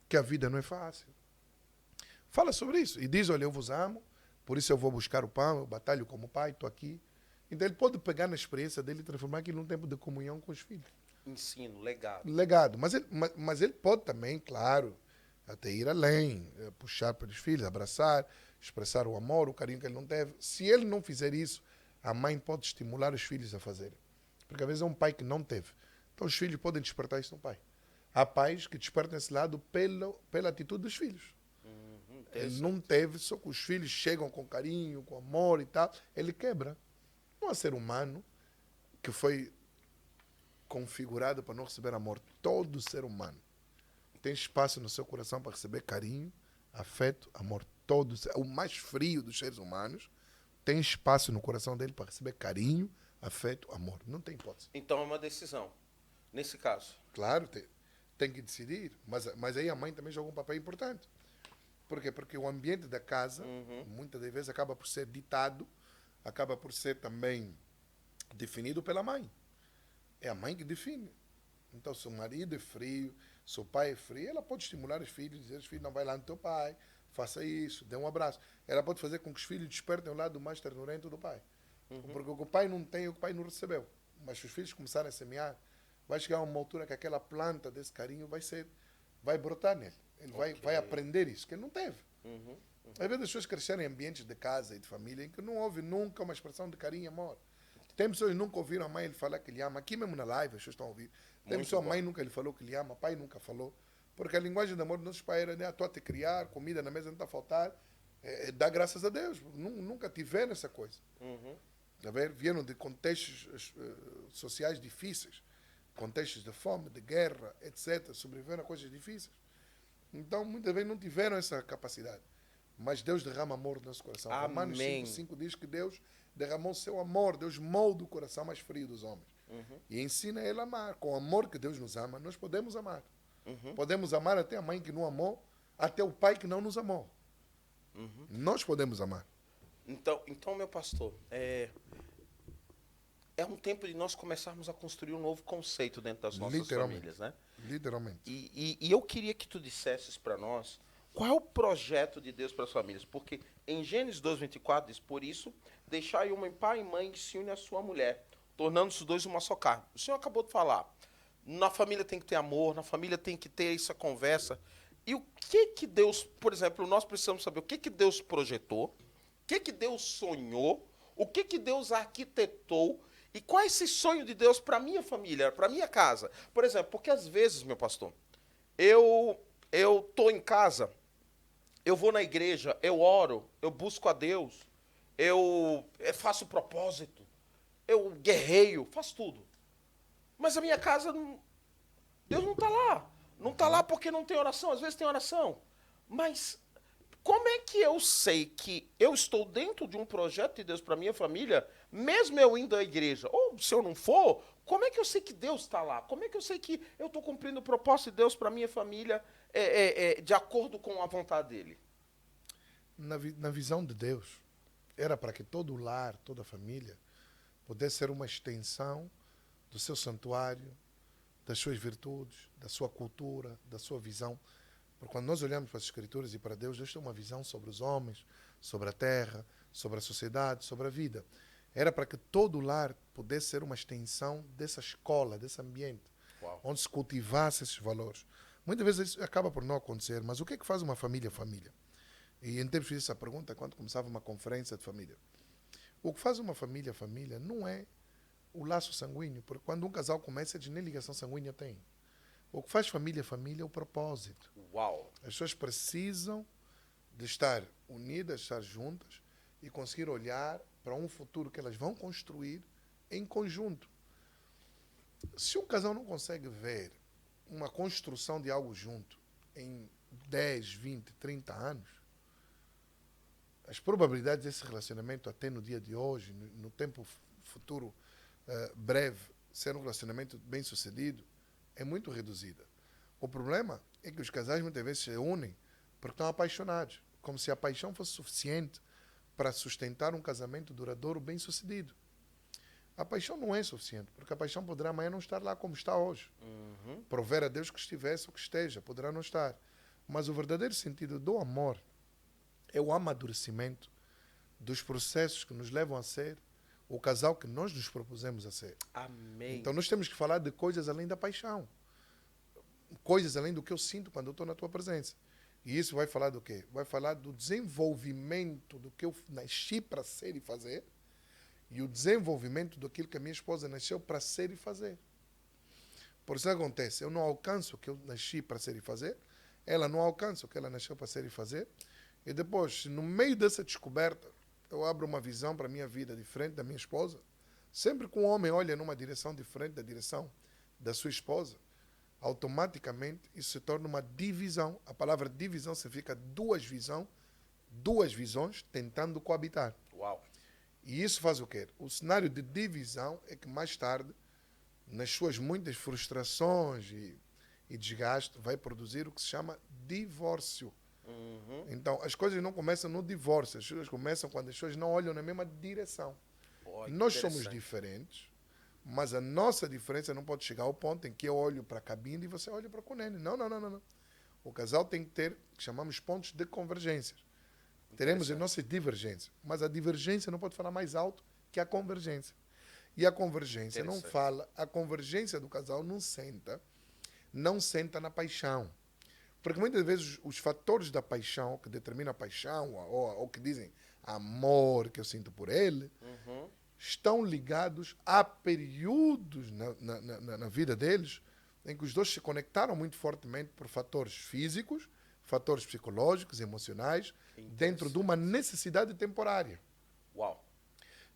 [SPEAKER 2] que a vida não é fácil. Fala sobre isso e diz, olha, eu vos amo, por isso eu vou buscar o pão, eu batalho como pai, estou aqui. Então ele pode pegar na experiência dele e transformar aquilo num tempo de comunhão com os filhos.
[SPEAKER 1] Ensino, legado.
[SPEAKER 2] Legado. Mas ele pode também, claro, até ir além, puxar pelos filhos, abraçar, expressar o amor, o carinho que ele não teve. Se ele não fizer isso, a mãe pode estimular os filhos a fazerem. Porque às vezes é um pai que não teve. Então os filhos podem despertar isso no pai. Há pais que despertam esse lado pela atitude dos filhos. Ele não teve, só que os filhos chegam com carinho, com amor e tal, ele quebra. Não há ser humano que foi configurado para não receber amor. Todo ser humano tem espaço no seu coração para receber carinho, afeto, amor. O mais frio dos seres humanos tem espaço no coração dele para receber carinho, afeto, amor. Não tem hipótese.
[SPEAKER 1] Então é uma decisão, nesse caso.
[SPEAKER 2] Claro, tem que decidir, mas aí a mãe também joga um papel importante. Por quê? Porque o ambiente da casa, muitas das vezes, acaba por ser ditado, acaba por ser também definido pela mãe. É a mãe que define. Então, se o marido é frio, se o pai é frio, ela pode estimular os filhos, dizer, os filhos, não vai lá no teu pai, faça isso, dê um abraço. Ela pode fazer com que os filhos despertem o lado mais ternurento do pai. Porque o que o pai não tem, o que o pai não recebeu. Mas se os filhos começarem a semear, vai chegar a uma altura que aquela planta desse carinho vai brotar nele. Ele vai aprender isso, que ele não teve. Às vezes as pessoas cresceram em ambientes de casa e de família em que não houve nunca uma expressão de carinho e amor. Tem pessoas que nunca ouviram a mãe ele falar que lhe ama. Aqui mesmo na live, as pessoas estão a ouvir. Tem pessoas, a mãe nunca lhe falou que lhe ama, o pai nunca falou. Porque a linguagem de amor dos nossos pais era, né, estou a te criar, comida na mesa não está a faltar. Dá graças a Deus. Nunca tiveram essa coisa. A ver? Vieram de contextos sociais difíceis. Contextos de fome, de guerra, etc. Sobreviveram a coisas difíceis. Então, muitas vezes não tiveram essa capacidade. Mas Deus derrama amor no nosso coração.
[SPEAKER 1] Amém.
[SPEAKER 2] Romanos 5:5 diz que Deus derramou seu amor. Deus molda o coração mais frio dos homens. E ensina ele a amar. Com o amor que Deus nos ama, nós podemos amar. Podemos amar até a mãe que não amou, até o pai que não nos amou. Nós podemos amar.
[SPEAKER 1] Então, meu pastor, é um tempo de nós começarmos a construir um novo conceito dentro das nossas famílias, né?
[SPEAKER 2] Literalmente.
[SPEAKER 1] E eu queria que tu dissesses para nós qual é o projeto de Deus para as famílias. Porque em Gênesis 2:24 diz, por isso, deixai uma em pai e mãe e se une à sua mulher, tornando-se os dois uma só carne. O senhor acabou de falar, na família tem que ter amor, na família tem que ter essa conversa. E o que Deus, por exemplo, nós precisamos saber o que Deus projetou, o que Deus sonhou, o que Deus arquitetou e qual é esse sonho de Deus para a minha família, para a minha casa. Por exemplo, porque às vezes, meu pastor, eu estou em casa, eu vou na igreja, eu oro, eu busco a Deus, eu faço propósito, eu guerreio, faço tudo. Mas a minha casa, Deus não está lá. Não está lá porque não tem oração. Às vezes tem oração. Mas como é que eu sei que eu estou dentro de um projeto de Deus para minha família, mesmo eu indo à igreja? Ou se eu não for, como é que eu sei que Deus está lá? Como é que eu sei que eu estou cumprindo o propósito de Deus para minha família de acordo com a vontade dele?
[SPEAKER 2] Na visão de Deus, era para que todo o lar, toda a família, pudesse ser uma extensão do seu santuário, das suas virtudes, da sua cultura, da sua visão. Porque quando nós olhamos para as Escrituras e para Deus, Deus tem uma visão sobre os homens, sobre a terra, sobre a sociedade, sobre a vida. Era para que todo o lar pudesse ser uma extensão dessa escola, desse ambiente, onde se cultivasse esses valores. Muitas vezes isso acaba por não acontecer, mas o que é que faz uma família família? E em tempos fiz essa pergunta quando começava uma conferência de família. O que faz uma família família não é o laço sanguíneo, porque quando um casal começa, eles nem ligação sanguínea têm. O que faz família família é o propósito.
[SPEAKER 1] Uau!
[SPEAKER 2] As pessoas precisam de estar unidas, estar juntas e conseguir olhar para um futuro que elas vão construir em conjunto. Se um casal não consegue ver uma construção de algo junto em 10, 20, 30 anos, as probabilidades desse relacionamento até no dia de hoje, no tempo futuro breve, ser um relacionamento bem sucedido é muito reduzida. O problema é que os casais muitas vezes se unem porque estão apaixonados, como se a paixão fosse suficiente para sustentar um casamento duradouro bem sucedido. A paixão não é suficiente, porque a paixão poderá amanhã não estar lá como está hoje. Prover a Deus que estivesse ou que esteja, poderá não estar. Mas o verdadeiro sentido do amor é o amadurecimento dos processos que nos levam a ser o casal que nós nos propusemos a ser.
[SPEAKER 1] Amém.
[SPEAKER 2] Então nós temos que falar de coisas além da paixão. Coisas além do que eu sinto quando eu estou na tua presença. E isso vai falar do quê? Vai falar do desenvolvimento do que eu nasci para ser e fazer e o desenvolvimento daquilo que a minha esposa nasceu para ser e fazer. Por isso acontece, eu não alcanço o que eu nasci para ser e fazer, ela não alcança o que ela nasceu para ser e fazer, e depois, no meio dessa descoberta, eu abro uma visão para a minha vida diferente da minha esposa. Sempre que um homem olha numa direção diferente da direção da sua esposa, automaticamente isso se torna uma divisão. A palavra divisão significa duas visões tentando coabitar.
[SPEAKER 1] Uau.
[SPEAKER 2] E isso faz o quê? O cenário de divisão é que mais tarde, nas suas muitas frustrações e desgaste, vai produzir o que se chama divórcio. Então, as coisas não começam no divórcio, as coisas começam quando as pessoas não olham na mesma direção. Nós somos diferentes, mas a nossa diferença não pode chegar ao ponto em que eu olho para a cabine e você olha para o Cunene. Não. O casal tem que ter, que chamamos pontos de convergência. Teremos as nossas divergências, mas a divergência não pode falar mais alto que a convergência. E a convergência não fala, a convergência do casal não senta na paixão. Porque muitas vezes os fatores da paixão, que determinam a paixão, ou que dizem amor que eu sinto por ele, estão ligados a períodos na vida deles em que os dois se conectaram muito fortemente por fatores físicos, fatores psicológicos, emocionais, dentro de uma necessidade temporária.
[SPEAKER 1] Uau.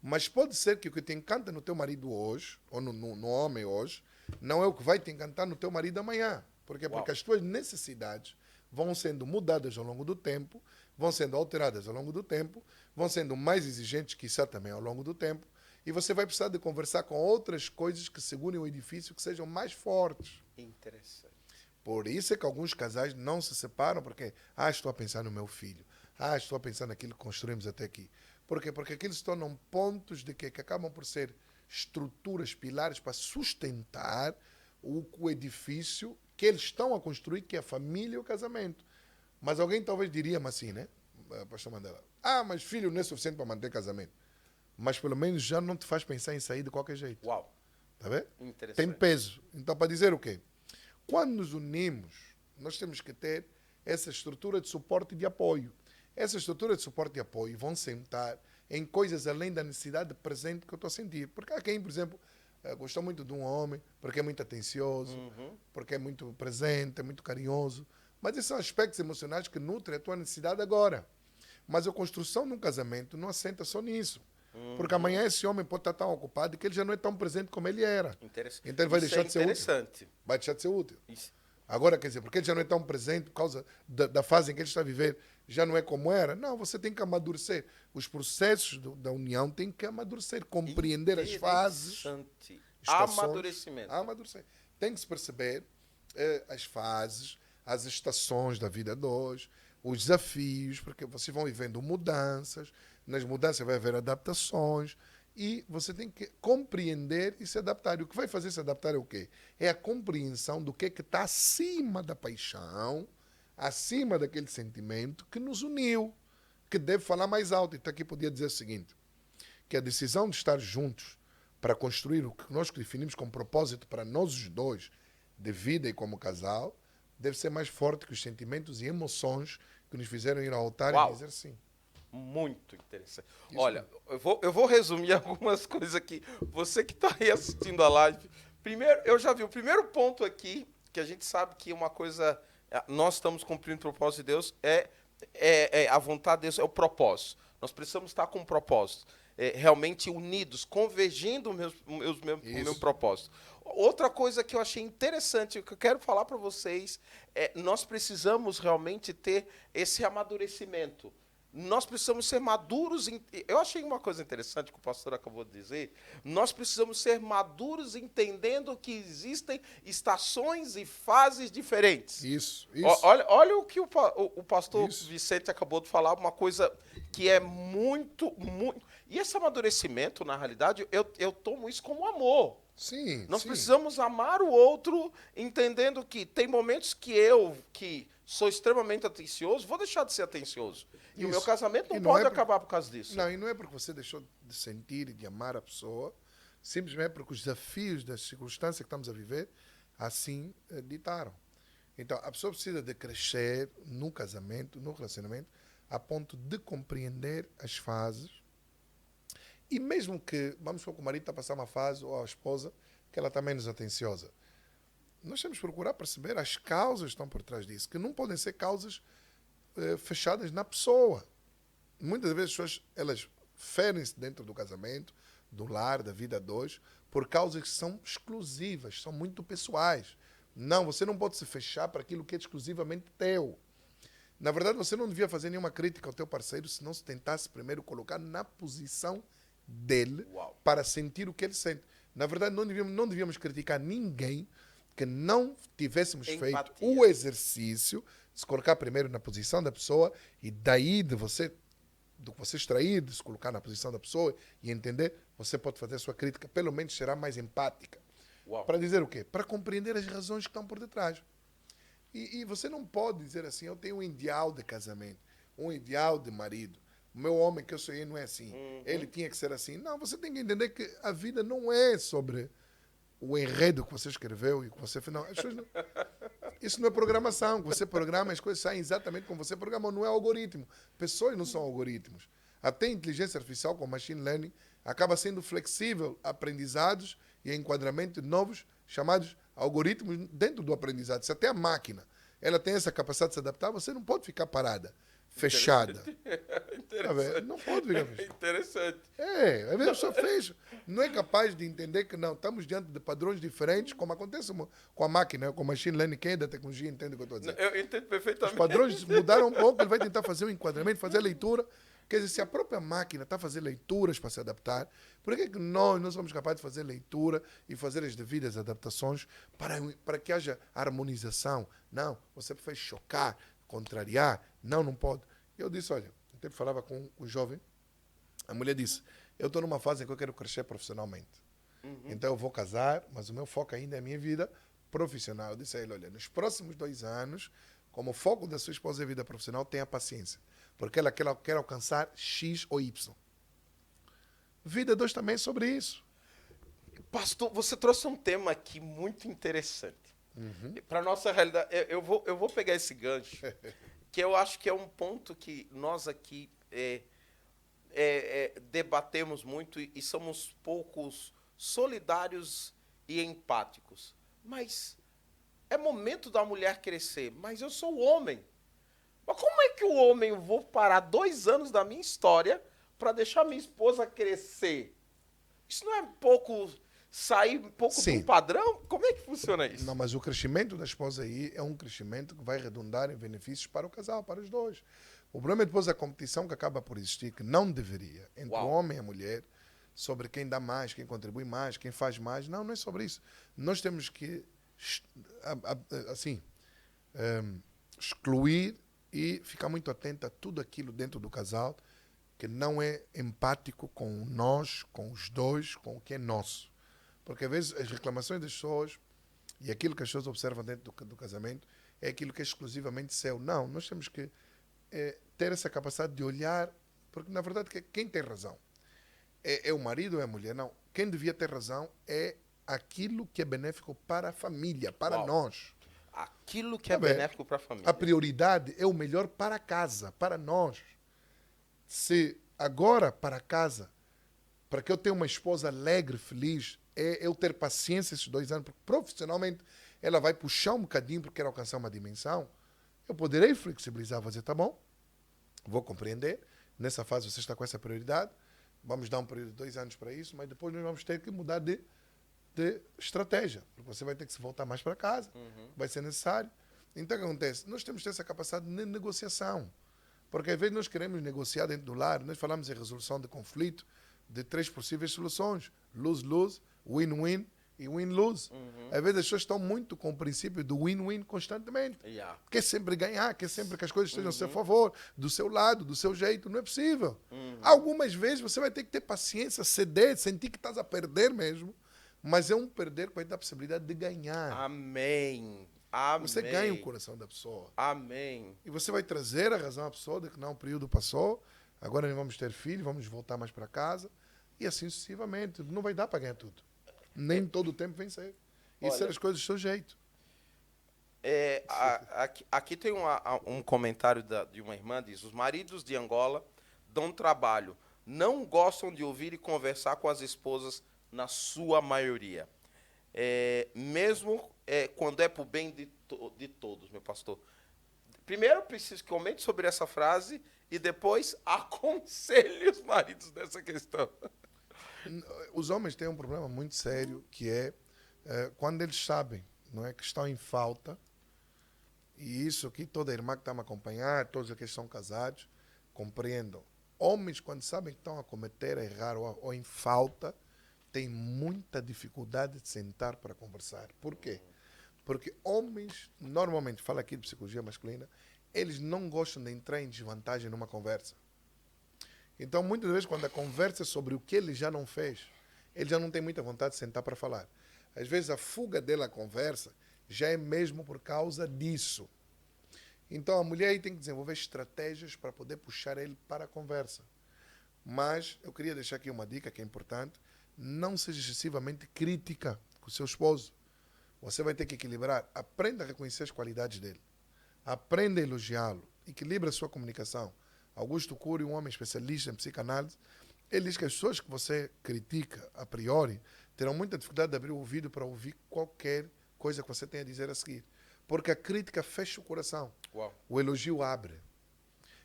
[SPEAKER 2] Mas pode ser que o que te encanta no teu marido hoje, ou no homem hoje, não é o que vai te encantar no teu marido amanhã. Por quê? Porque as tuas necessidades vão sendo mudadas ao longo do tempo, vão sendo alteradas ao longo do tempo, vão sendo mais exigentes, quiçá também ao longo do tempo, e você vai precisar de conversar com outras coisas que segurem o edifício, que sejam mais fortes.
[SPEAKER 1] Interessante.
[SPEAKER 2] Por isso é que alguns casais não se separam, porque, estou a pensar no meu filho, estou a pensar naquilo que construímos até aqui. Por quê? Porque aqueles se tornam pontos de que acabam por ser estruturas, pilares para sustentar o edifício que eles estão a construir, que é a família e o casamento. Mas alguém talvez diria assim, né, pastor Mandela? Mas filho não é suficiente para manter casamento. Mas pelo menos já não te faz pensar em sair de qualquer jeito.
[SPEAKER 1] Uau.
[SPEAKER 2] Tá vendo?
[SPEAKER 1] Interessante.
[SPEAKER 2] Tem peso. Então, para dizer o quê? Quando nos unimos, nós temos que ter essa estrutura de suporte e de apoio. Essa estrutura de suporte e apoio vão sentar em coisas além da necessidade presente que eu estou a sentir. Porque há quem, por exemplo, gosta muito de um homem porque é muito atencioso, porque é muito presente, é muito carinhoso. Mas esses são aspectos emocionais que nutrem a tua necessidade agora. Mas a construção de um casamento não assenta só nisso. Porque amanhã esse homem pode estar tão ocupado que ele já não é tão presente como ele era. Então ele vai deixar de ser útil. Vai deixar de ser útil. Agora, quer dizer, porque ele já não é tão presente por causa da fase em que ele está a viver, já não é como era. Não, você tem que amadurecer. Os processos da união têm que amadurecer, compreender as fases.
[SPEAKER 1] Amadurecimento.
[SPEAKER 2] Amadurecer. Tem que se perceber as fases, as estações da vida dois, os desafios, porque vocês vão vivendo mudanças, nas mudanças vai haver adaptações, e você tem que compreender e se adaptar. E o que vai fazer se adaptar é o quê? É a compreensão do que está acima da paixão, acima daquele sentimento que nos uniu, que deve falar mais alto. Então aqui podia dizer o seguinte, que a decisão de estar juntos para construir o que nós definimos como propósito para nós os dois, de vida e como casal, deve ser mais forte que os sentimentos e emoções que nos fizeram ir ao altar e dizer sim.
[SPEAKER 1] Muito interessante. Isso. Olha, eu vou resumir algumas coisas aqui. Você que está aí assistindo a live, primeiro, eu já vi o primeiro ponto aqui, que a gente sabe que uma coisa, nós estamos cumprindo o propósito de Deus, é a vontade de Deus, é o propósito. Nós precisamos estar com um propósito, realmente unidos, convergindo o meu propósito. Outra coisa que eu achei interessante, que eu quero falar para vocês, nós precisamos realmente ter esse amadurecimento. Nós precisamos ser maduros. Eu achei uma coisa interessante que o pastor acabou de dizer. Nós precisamos ser maduros entendendo que existem estações e fases diferentes.
[SPEAKER 2] Isso.
[SPEAKER 1] Olha o que o pastor
[SPEAKER 2] Isso.
[SPEAKER 1] Vicente acabou de falar, uma coisa que é muito, muito. E esse amadurecimento, na realidade, eu tomo isso como amor.
[SPEAKER 2] Sim,
[SPEAKER 1] Nós
[SPEAKER 2] sim.
[SPEAKER 1] precisamos amar o outro, entendendo que tem momentos que eu, que sou extremamente atencioso, vou deixar de ser atencioso. E o meu
[SPEAKER 2] Isso.
[SPEAKER 1] casamento não
[SPEAKER 2] E não
[SPEAKER 1] pode
[SPEAKER 2] é por-
[SPEAKER 1] acabar por causa disso.
[SPEAKER 2] Não, e não é porque você deixou de sentir e de amar a pessoa, simplesmente porque os desafios das circunstâncias que estamos a viver assim ditaram. Então, a pessoa precisa de crescer no casamento, no relacionamento, a ponto de compreender as fases. E mesmo que, vamos supor que o marido está a passar uma fase, ou a esposa, que ela está menos atenciosa, nós temos que procurar perceber as causas que estão por trás disso, que não podem ser causas fechadas na pessoa. Muitas vezes as pessoas, elas ferem-se dentro do casamento, do lar, da vida a dois, por causas que são exclusivas, são muito pessoais. Não, você não pode se fechar para aquilo que é exclusivamente teu. Na verdade, você não devia fazer nenhuma crítica ao teu parceiro se não se tentasse primeiro colocar na posição dele para sentir o que ele sente. Na verdade, não devíamos criticar ninguém que não tivéssemos feito o exercício de se colocar primeiro na posição da pessoa e daí do que você extrair, de se colocar na posição da pessoa e entender, você pode fazer a sua crítica, pelo menos será mais empática. Para dizer o quê? Para compreender as razões que estão por detrás. E você não pode dizer assim, eu tenho um ideal de casamento, um ideal de marido. O meu homem que eu sonhei não é assim. Ele tinha que ser assim. Não, você tem que entender que a vida não é sobre o enredo que você escreveu e que você fez. Não, isso não é programação. Você programa, as coisas saem exatamente como você programou. Não é algoritmo. Pessoas não são algoritmos. Até a inteligência artificial com machine learning acaba sendo flexível a aprendizados e a enquadramento de novos chamados algoritmos dentro do aprendizado. Se até a máquina ela tem essa capacidade de se adaptar, você não pode ficar parada, fechada.
[SPEAKER 1] Interessante.
[SPEAKER 2] Não pode ficar fechada.
[SPEAKER 1] Interessante.
[SPEAKER 2] Às vezes a pessoa fecha. Não é capaz de entender que não, estamos diante de padrões diferentes, como acontece com a máquina, com o machine learning. Quem é da tecnologia entende o que eu estou a dizer.
[SPEAKER 1] Eu entendo perfeitamente.
[SPEAKER 2] Os padrões mudaram um pouco, ele vai tentar fazer um enquadramento, fazer a leitura. Quer dizer, se a própria máquina está a fazer leituras para se adaptar, por que nós não somos capazes de fazer leitura e fazer as devidas adaptações para que haja harmonização? Não, você fez chocar, contrariar. Não pode. Eu disse, olha, eu até falava com um jovem, a mulher disse, eu estou numa fase em que eu quero crescer profissionalmente. Então eu vou casar, mas o meu foco ainda é a minha vida profissional. Eu disse a ele, olha, nos próximos 2 anos, como o foco da sua esposa é a vida profissional, tenha paciência. Porque ela quer alcançar X ou Y. Vida 2 também é sobre isso.
[SPEAKER 1] Pastor, você trouxe um tema aqui muito interessante. Para nossa realidade, eu vou pegar esse gancho, que eu acho que é um ponto que nós aqui debatemos muito e somos poucos solidários e empáticos. Mas é momento da mulher crescer, mas eu sou homem. Mas como é que o homem, eu vou parar 2 anos da minha história para deixar minha esposa crescer? Isso não é sair um pouco
[SPEAKER 2] Sim.
[SPEAKER 1] do padrão? Como é que funciona isso?
[SPEAKER 2] Não, mas o crescimento da esposa aí é um crescimento que vai redundar em benefícios para o casal, para os dois. O problema é depois a competição que acaba por existir, que não deveria, entre o homem e a mulher, sobre quem dá mais, quem contribui mais, quem faz mais. Não é sobre isso. Nós temos que, assim, excluir e ficar muito atento a tudo aquilo dentro do casal que não é empático com nós, com os dois, com o que é nosso. Porque às vezes as reclamações das pessoas e aquilo que as pessoas observam dentro do casamento é aquilo que é exclusivamente seu. Não, nós temos que ter essa capacidade de olhar, porque na verdade quem tem razão? É o marido ou é a mulher? Não. Quem devia ter razão é aquilo que é benéfico para a família, para nós.
[SPEAKER 1] Aquilo que é benéfico para a família.
[SPEAKER 2] A prioridade é o melhor para a casa, para nós. Se agora para casa, para que eu tenha uma esposa alegre, feliz, é eu ter paciência esses 2 anos, porque profissionalmente ela vai puxar um bocadinho porque quer alcançar uma dimensão, eu poderei flexibilizar, fazer, tá bom, vou compreender, nessa fase você está com essa prioridade, vamos dar um período de 2 anos para isso, mas depois nós vamos ter que mudar de estratégia, porque você vai ter que se voltar mais para casa, vai ser necessário. Então o que acontece? Nós temos que ter essa capacidade de negociação. Porque às vezes nós queremos negociar dentro do lar, nós falamos em resolução de conflito, de 3 possíveis soluções: lose-lose, win-win e win-lose. Às vezes as pessoas estão muito com o princípio do win-win constantemente.
[SPEAKER 1] Yeah.
[SPEAKER 2] Quer sempre ganhar, quer sempre que as coisas estejam a seu favor, do seu lado, do seu jeito. Não é possível. Algumas vezes você vai ter que ter paciência, ceder, sentir que estás a perder mesmo, mas é um perder que vai dar a possibilidade de ganhar.
[SPEAKER 1] Amém. Amém.
[SPEAKER 2] Você ganha o coração da pessoa.
[SPEAKER 1] Amém.
[SPEAKER 2] E você vai trazer a razão à pessoa de que não, o período passou, agora nós vamos ter filho, vamos voltar mais para casa, e assim sucessivamente. Não vai dar para ganhar tudo. Nem todo o tempo vencer. E ser as coisas do seu jeito.
[SPEAKER 1] Aqui tem um comentário de uma irmã, diz: os maridos de Angola dão trabalho, não gostam de ouvir e conversar com as esposas na sua maioria. Mesmo quando é para o bem de todos, meu pastor. Primeiro eu preciso que comente sobre essa frase e depois aconselhe os maridos nessa questão.
[SPEAKER 2] Os homens têm um problema muito sério, que é quando eles sabem, não é, que estão em falta, e isso aqui toda irmã que está a me acompanhar, todos aqueles que são casados, compreendam. Homens, quando sabem que estão a cometer, a errar ou em falta, têm muita dificuldade de sentar para conversar. Por quê? Porque homens, normalmente, fala aqui de psicologia masculina, eles não gostam de entrar em desvantagem numa conversa. Então, muitas vezes, quando a conversa é sobre o que ele já não fez, ele já não tem muita vontade de sentar para falar. Às vezes, a fuga dele à conversa já é mesmo por causa disso. Então, a mulher aí tem que desenvolver estratégias para poder puxar ele para a conversa. Mas, eu queria deixar aqui uma dica que é importante: não seja excessivamente crítica com o seu esposo. Você vai ter que equilibrar. Aprenda a reconhecer as qualidades dele. Aprenda a elogiá-lo. Equilibre a sua comunicação. Augusto Cury, um homem especialista em psicanálise, ele diz que as pessoas que você critica a priori terão muita dificuldade de abrir o ouvido para ouvir qualquer coisa que você tenha a dizer a seguir. Porque a crítica fecha o coração.
[SPEAKER 1] Uau.
[SPEAKER 2] O elogio abre.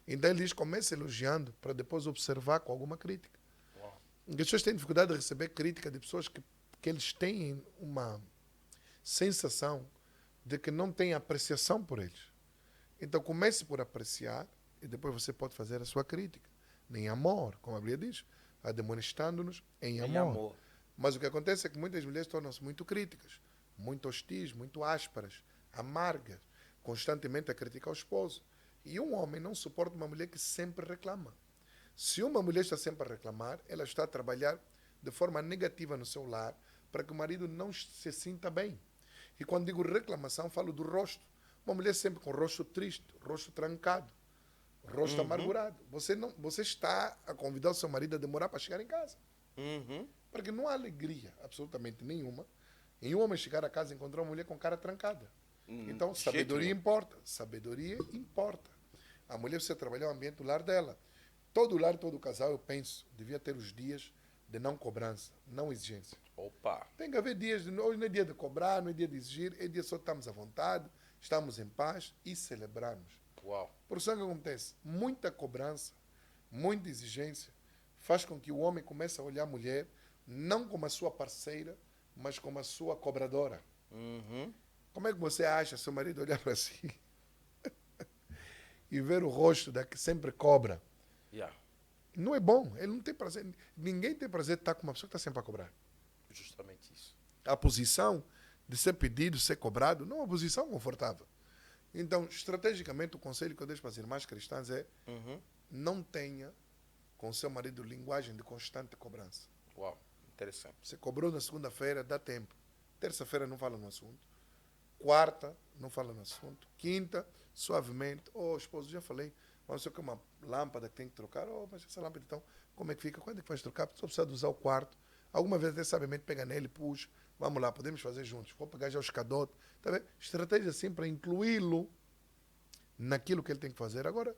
[SPEAKER 2] Então ele diz: comece elogiando para depois observar com alguma crítica.
[SPEAKER 1] Uau.
[SPEAKER 2] As pessoas têm dificuldade de receber crítica de pessoas que eles têm uma sensação de que não têm apreciação por eles. Então comece por apreciar e depois você pode fazer a sua crítica. Em amor, como a Bíblia diz, admoestando-nos em amor. Mas o que acontece é que muitas mulheres tornam-se muito críticas, muito hostis, muito ásperas, amargas, constantemente a criticar o esposo. E um homem não suporta uma mulher que sempre reclama. Se uma mulher está sempre a reclamar, ela está a trabalhar de forma negativa no seu lar para que o marido não se sinta bem. E quando digo reclamação, falo do rosto. Uma mulher sempre com o rosto triste, rosto trancado, rosto amargurado. Você está a convidar o seu marido a demorar para chegar em casa. Porque não há alegria absolutamente nenhuma em um homem chegar a casa e encontrar uma mulher com cara trancada. Então, sabedoria importa. Sabedoria importa. A mulher precisa trabalhar o ambiente do lar dela. Todo lar, todo casal, eu penso, devia ter os dias de não cobrança, não exigência.
[SPEAKER 1] Opa!
[SPEAKER 2] Tem que haver dias, hoje não é dia de cobrar, não é dia de exigir, é dia só de estarmos à vontade, estamos em paz e celebrarmos.
[SPEAKER 1] Uau!
[SPEAKER 2] Por isso é que acontece, muita cobrança, muita exigência, faz com que o homem comece a olhar a mulher não como a sua parceira, mas como a sua cobradora. Como é que você acha seu marido olhar para si e ver o rosto da que sempre cobra?
[SPEAKER 1] Yeah.
[SPEAKER 2] Não é bom, ele não tem prazer. Ninguém tem prazer de estar com uma pessoa que está sempre a cobrar.
[SPEAKER 1] Justamente isso.
[SPEAKER 2] A posição de ser pedido, ser cobrado, não é uma posição confortável. Então, estrategicamente, o conselho que eu deixo para as irmãs cristãs é: não tenha com seu marido linguagem de constante cobrança.
[SPEAKER 1] Uau, interessante.
[SPEAKER 2] Você cobrou na segunda-feira, dá tempo. Terça-feira não fala no assunto. Quarta, não fala no assunto. Quinta, suavemente: oh, esposo, já falei, mas só que é uma lâmpada que tem que trocar. Oh, mas essa lâmpada, então, como é que fica? Quando é que vais trocar? Só precisa de usar o quarto. Alguma vez até sabiamente pega nele, puxa, vamos lá, podemos fazer juntos. Vou pegar já o escadote. Tá vendo? Estratégia assim para incluí-lo naquilo que ele tem que fazer. Agora,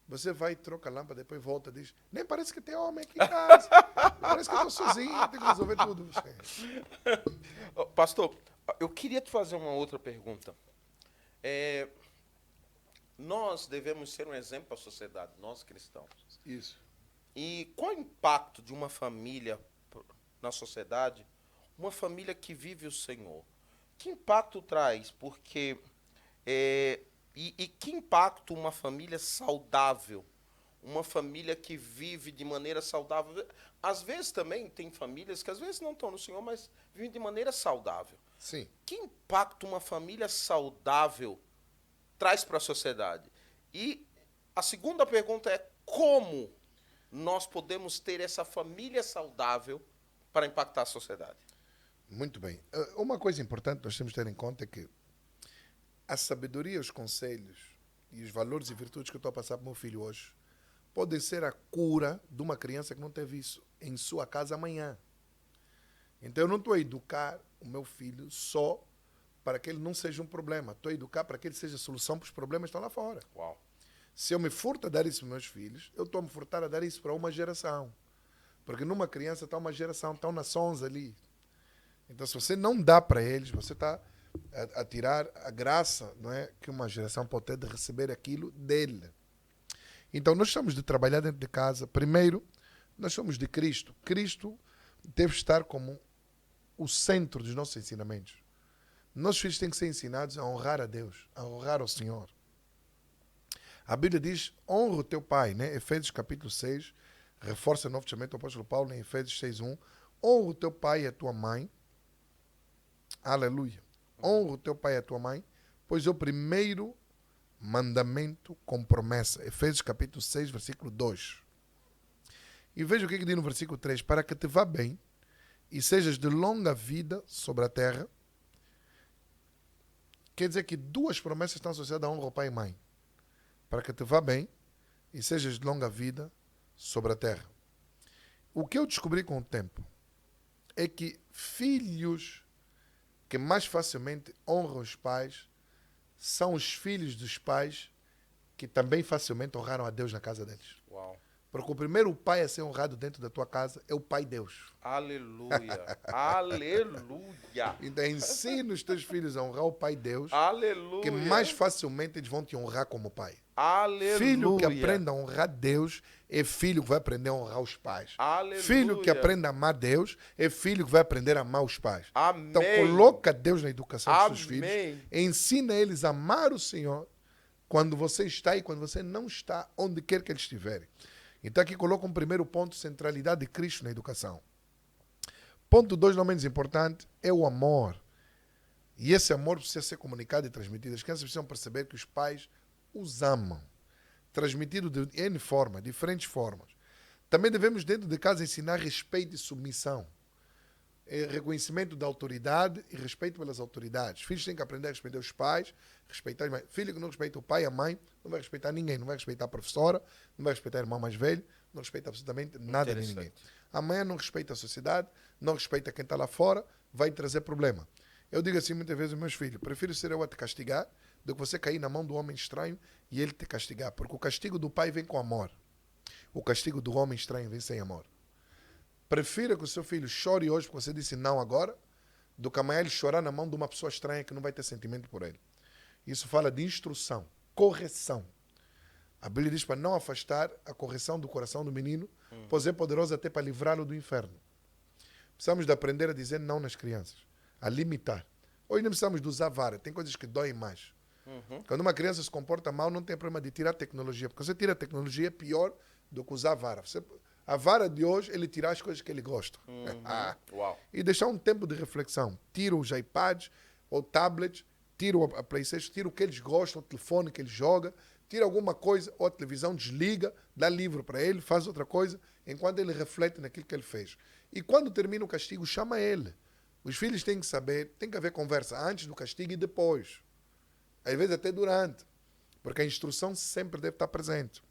[SPEAKER 2] você vai, troca a lâmpada, depois volta e diz: nem parece que tem homem aqui em casa. Parece que eu estou sozinho, tenho que resolver tudo.
[SPEAKER 1] Pastor, eu queria te fazer uma outra pergunta. Nós devemos ser um exemplo para a sociedade, nós cristãos.
[SPEAKER 2] Isso.
[SPEAKER 1] E qual o impacto de uma família na sociedade, uma família que vive o Senhor? Que impacto traz? Porque E que impacto uma família saudável, uma família que vive de maneira saudável. Às vezes também tem famílias que às vezes não estão no Senhor, mas vivem de maneira saudável.
[SPEAKER 2] Sim.
[SPEAKER 1] Que impacto uma família saudável traz para a sociedade? E a segunda pergunta é como nós podemos ter essa família saudável para impactar a sociedade?
[SPEAKER 2] Muito bem. Uma coisa importante nós temos que ter em conta é que a sabedoria, os conselhos e os valores e virtudes que eu estou a passar para o meu filho hoje podem ser a cura de uma criança que não teve isso em sua casa amanhã. Então eu não estou a educar o meu filho só para que ele não seja um problema. Estou a educar para que ele seja a solução para os problemas que estão lá fora.
[SPEAKER 1] Uau.
[SPEAKER 2] Se eu me furto a dar isso para meus filhos, eu estou a me furtar a dar isso para uma geração. Porque numa criança está uma geração, estão nações ali. Então, se você não dá para eles, você está a tirar a graça, não é, que uma geração pode ter de receber aquilo dele. Então, nós estamos de trabalhar dentro de casa. Primeiro, nós somos de Cristo. Cristo deve estar como o centro dos nossos ensinamentos. Nossos filhos têm que ser ensinados a honrar a Deus, a honrar ao Senhor. A Bíblia diz, honra o teu pai, né? Efésios capítulo 6, reforça o Novo Testamento o apóstolo Paulo em Efésios 6:1. Honra o teu pai e a tua mãe. Aleluia. Honra o teu pai e a tua mãe, pois é o primeiro mandamento com promessa. Efésios capítulo 6, versículo 2. E veja o que diz no versículo 3. Para que te vá bem e sejas de longa vida sobre a terra. Quer dizer que duas promessas estão associadas à honra ao pai e mãe. Para que te vá bem e sejas de longa vida sobre a terra. O que eu descobri com o tempo é que filhos que mais facilmente honram os pais são os filhos dos pais que também facilmente honraram a Deus na casa deles.
[SPEAKER 1] Uau.
[SPEAKER 2] Porque o primeiro pai a ser honrado dentro da tua casa é o Pai Deus.
[SPEAKER 1] Aleluia. Aleluia.
[SPEAKER 2] Então ensina os teus filhos a honrar o Pai Deus,
[SPEAKER 1] Aleluia.
[SPEAKER 2] que mais facilmente eles vão te honrar como pai.
[SPEAKER 1] Aleluia.
[SPEAKER 2] Filho que aprenda a honrar Deus é filho que vai aprender a honrar os pais.
[SPEAKER 1] Aleluia.
[SPEAKER 2] Filho que aprenda a amar Deus é filho que vai aprender a amar os pais.
[SPEAKER 1] Amém.
[SPEAKER 2] Então coloca Deus na educação dos seus filhos.
[SPEAKER 1] Amém.
[SPEAKER 2] Ensina eles a amar o Senhor quando você está e quando você não está, onde quer que eles estiverem. Então aqui coloca um primeiro ponto, centralidade de Cristo na educação. Ponto 2, não menos importante, é o amor. E esse amor precisa ser comunicado e transmitido. As crianças precisam perceber que os pais os amam. Transmitido de N formas, diferentes formas. Também devemos, dentro de casa, ensinar respeito e submissão. Reconhecimento da autoridade e respeito pelas autoridades. Filhos têm que aprender a respeitar os pais, respeitar os mães. Filho que não respeita o pai e a mãe, não vai respeitar ninguém. Não vai respeitar a professora, não vai respeitar o irmão mais velho, não respeita absolutamente nada de ninguém. Amanhã não respeita a sociedade, não respeita quem está lá fora, vai trazer problema. Eu digo assim muitas vezes aos meus filhos, prefiro ser eu a te castigar do que você cair na mão do homem estranho e ele te castigar. Porque o castigo do pai vem com amor. O castigo do homem estranho vem sem amor. Prefira que o seu filho chore hoje porque você disse não agora, do que amanhã ele chorar na mão de uma pessoa estranha que não vai ter sentimento por ele. Isso fala de instrução, correção. A Bíblia diz para não afastar a correção do coração do menino, pois é poderoso até para livrá-lo do inferno. Precisamos de aprender a dizer não nas crianças, a limitar. Hoje não precisamos de usar vara, tem coisas que doem mais. Quando uma criança se comporta mal, não tem problema de tirar a tecnologia, porque você tira a tecnologia é pior do que usar a vara. A vara de hoje, ele tira as coisas que ele gosta.
[SPEAKER 1] Uau.
[SPEAKER 2] E deixar um tempo de reflexão. Tira os iPads ou tablets, tira a PlayStation, tira o que eles gostam, o telefone que ele joga, tira alguma coisa, ou a televisão, desliga, dá livro para ele, faz outra coisa, enquanto ele reflete naquilo que ele fez. E quando termina o castigo, chama ele. Os filhos têm que saber, tem que haver conversa antes do castigo e depois. Às vezes até durante. Porque a instrução sempre deve estar presente.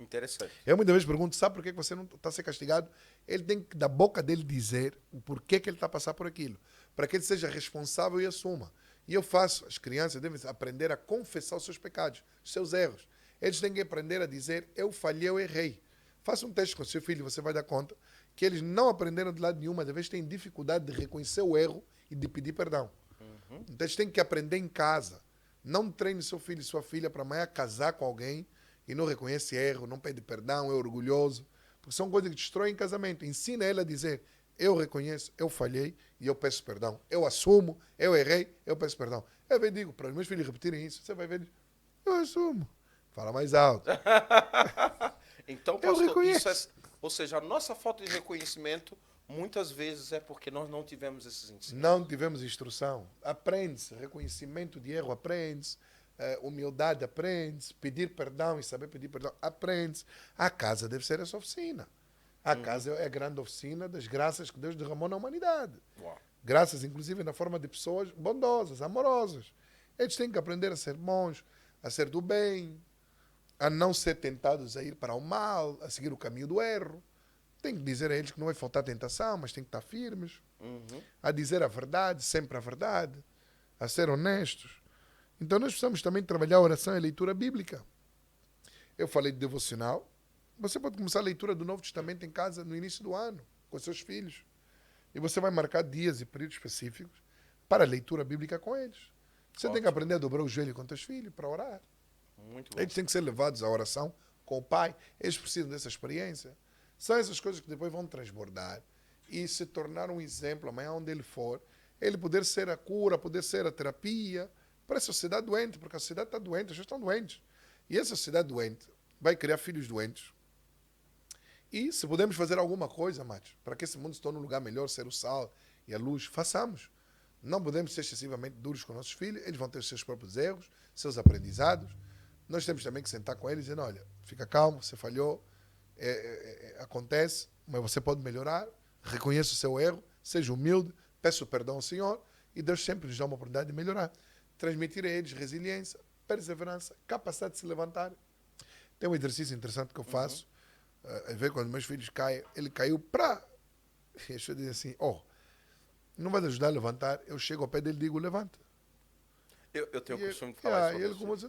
[SPEAKER 1] Interessante.
[SPEAKER 2] Eu muitas vezes pergunto, sabe por que você não está a ser castigado? Ele tem que, da boca dele, dizer o porquê que ele está a passar por aquilo. Para que ele seja responsável e assuma. E eu faço. As crianças devem aprender a confessar os seus pecados, os seus erros. Eles têm que aprender a dizer, eu falhei, eu errei. Faça um teste com o seu filho, você vai dar conta que eles não aprenderam de lado nenhum, mas às vezes têm dificuldade de reconhecer o erro e de pedir perdão. Então eles têm que aprender em casa. Não treine seu filho e sua filha para amanhã casar com alguém e não reconhece erro, não pede perdão, é orgulhoso. Porque são coisas que destroem casamento. Ensina ela a dizer, eu reconheço, eu falhei e eu peço perdão. Eu assumo, eu errei, eu peço perdão. Eu digo para os meus filhos repetirem isso, você vai ver, Eu assumo. Fala mais alto.
[SPEAKER 1] Então,
[SPEAKER 2] Eu
[SPEAKER 1] pastor,
[SPEAKER 2] reconheço.
[SPEAKER 1] ou seja, a nossa falta de reconhecimento muitas vezes é porque nós não tivemos esses ensinos.
[SPEAKER 2] Não tivemos instrução. Aprende-se. Reconhecimento de erro, aprende-se. Humildade, aprende-se. Pedir perdão e saber pedir perdão, aprende-se. A casa deve ser essa oficina. A casa é a grande oficina das graças que Deus derramou na humanidade.
[SPEAKER 1] Uau.
[SPEAKER 2] Graças, inclusive, na forma de pessoas bondosas, amorosas. Eles têm que aprender a ser bons, a ser do bem, a não ser tentados a ir para o mal, a seguir o caminho do erro. Tem que dizer a eles que não vai faltar tentação, mas tem que estar firmes. A dizer a verdade, sempre a verdade, a ser honestos. Então nós precisamos também trabalhar a oração e a leitura bíblica. Eu falei de devocional. Você pode começar a leitura do Novo Testamento em casa no início do ano, com seus filhos. E você vai marcar dias e períodos específicos para a leitura bíblica com eles. Você tem que aprender a dobrar o joelho com teus filhos para orar.
[SPEAKER 1] Muito bom.
[SPEAKER 2] Eles têm que ser levados à oração com o pai. Eles precisam dessa experiência. São essas coisas que depois vão transbordar e se tornar um exemplo amanhã onde ele for. Ele poder ser a cura, poder ser a terapia para a sociedade doente, porque a sociedade está doente, as pessoas estão doentes. E essa sociedade doente vai criar filhos doentes. E se podemos fazer alguma coisa, Matos, para que esse mundo se torne um lugar melhor, ser o sal e a luz, façamos. Não podemos ser excessivamente duros com nossos filhos, eles vão ter os seus próprios erros, seus aprendizados. Nós temos também que sentar com eles e dizer, olha, fica calmo, você falhou, acontece, mas você pode melhorar, reconheça o seu erro, seja humilde, peça o perdão ao Senhor e Deus sempre nos dá uma oportunidade de melhorar. Transmitir a eles resiliência, perseverança, capacidade de se levantar. Tem um exercício interessante que eu faço, às vezes quando meus filhos caem, ele caiu pra... E eu digo assim, não vai ajudar a levantar, eu chego ao pé dele e digo, levanta.
[SPEAKER 1] Eu tenho o costume de falar isso.
[SPEAKER 2] E ele começa,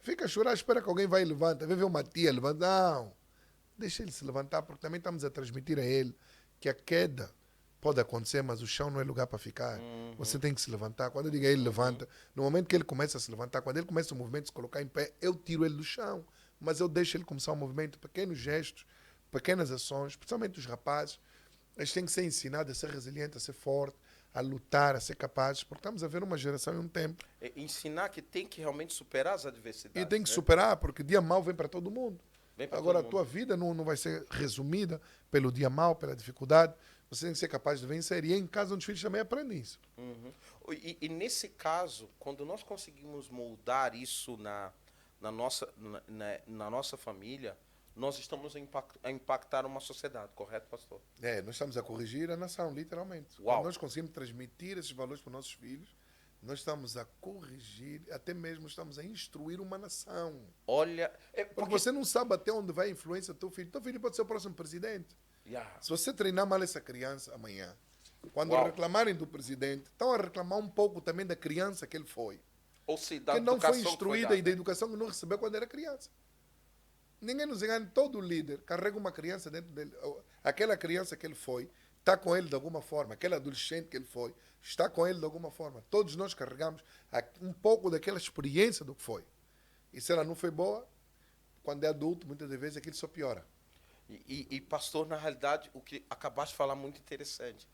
[SPEAKER 2] fica a chorar, espera que alguém vai e levanta. Vai ver uma tia levanta. Não, deixa ele se levantar, porque também estamos a transmitir a ele que a queda pode acontecer, mas o chão não é lugar para ficar. Você tem que se levantar. Quando eu digo a ele, levanta, no momento que ele começa a se levantar, quando ele começa o movimento de se colocar em pé, eu tiro ele do chão. Mas eu deixo ele começar o movimento, pequenos gestos, pequenas ações, principalmente os rapazes. Eles têm que ser ensinados a ser resilientes, a ser fortes, a lutar, a ser capazes, porque estamos a ver uma geração e um tempo.
[SPEAKER 1] Ensinar que tem que realmente superar as adversidades.
[SPEAKER 2] E tem que superar, porque dia mau vem para todo mundo. Agora,
[SPEAKER 1] todo
[SPEAKER 2] a tua vida não vai ser resumida pelo dia mau, pela dificuldade. Você tem que ser capaz de vencer. E é em casa onde os filhos também aprendem isso.
[SPEAKER 1] E nesse caso, quando nós conseguimos moldar isso na nossa família, nós estamos a impactar uma sociedade, correto, pastor?
[SPEAKER 2] Nós estamos a corrigir a nação, literalmente.
[SPEAKER 1] Uau.
[SPEAKER 2] Quando nós conseguimos transmitir esses valores para os nossos filhos, nós estamos a corrigir, até mesmo estamos a instruir uma nação.
[SPEAKER 1] Olha...
[SPEAKER 2] Porque você não sabe até onde vai a influência do teu filho. Teu filho pode ser o próximo presidente. Se você treinar mal essa criança amanhã, quando reclamarem do presidente, estão a reclamar um pouco também da criança que ele foi.
[SPEAKER 1] Ou se da
[SPEAKER 2] que não foi
[SPEAKER 1] educação
[SPEAKER 2] instruída e da educação que não recebeu quando era criança. Ninguém nos engana, todo líder carrega uma criança dentro dele. Aquela criança que ele foi, está com ele de alguma forma. Aquele adolescente que ele foi, está com ele de alguma forma. Todos nós carregamos um pouco daquela experiência do que foi. E se ela não foi boa, quando é adulto, muitas das vezes aquilo só piora.
[SPEAKER 1] E pastor, na realidade, o que acabaste de falar é muito interessante.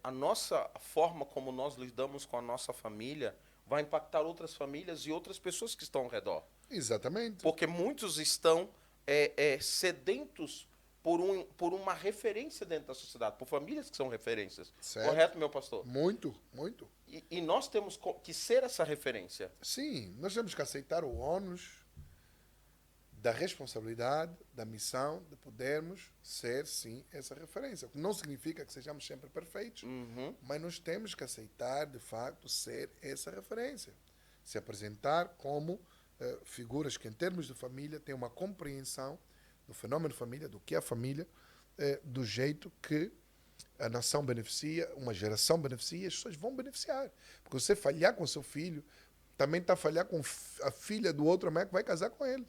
[SPEAKER 1] A forma como nós lidamos com a nossa família vai impactar outras famílias e outras pessoas que estão ao redor.
[SPEAKER 2] Exatamente.
[SPEAKER 1] Porque muitos estão sedentos por uma referência dentro da sociedade, por famílias que são referências.
[SPEAKER 2] Certo.
[SPEAKER 1] Correto, meu pastor?
[SPEAKER 2] Muito, muito.
[SPEAKER 1] E nós temos que ser essa referência.
[SPEAKER 2] Sim, nós temos que aceitar o ônus da responsabilidade, da missão, de podermos ser, sim, essa referência. Não significa que sejamos sempre perfeitos, mas nós temos que aceitar, de facto, ser essa referência. Se apresentar como figuras que, em termos de família, têm uma compreensão do fenômeno família, do que é a família, do jeito que a nação beneficia, uma geração beneficia, e as pessoas vão beneficiar. Porque você falhar com seu filho, também está a falhar com a filha do outro amanhã que vai casar com ele.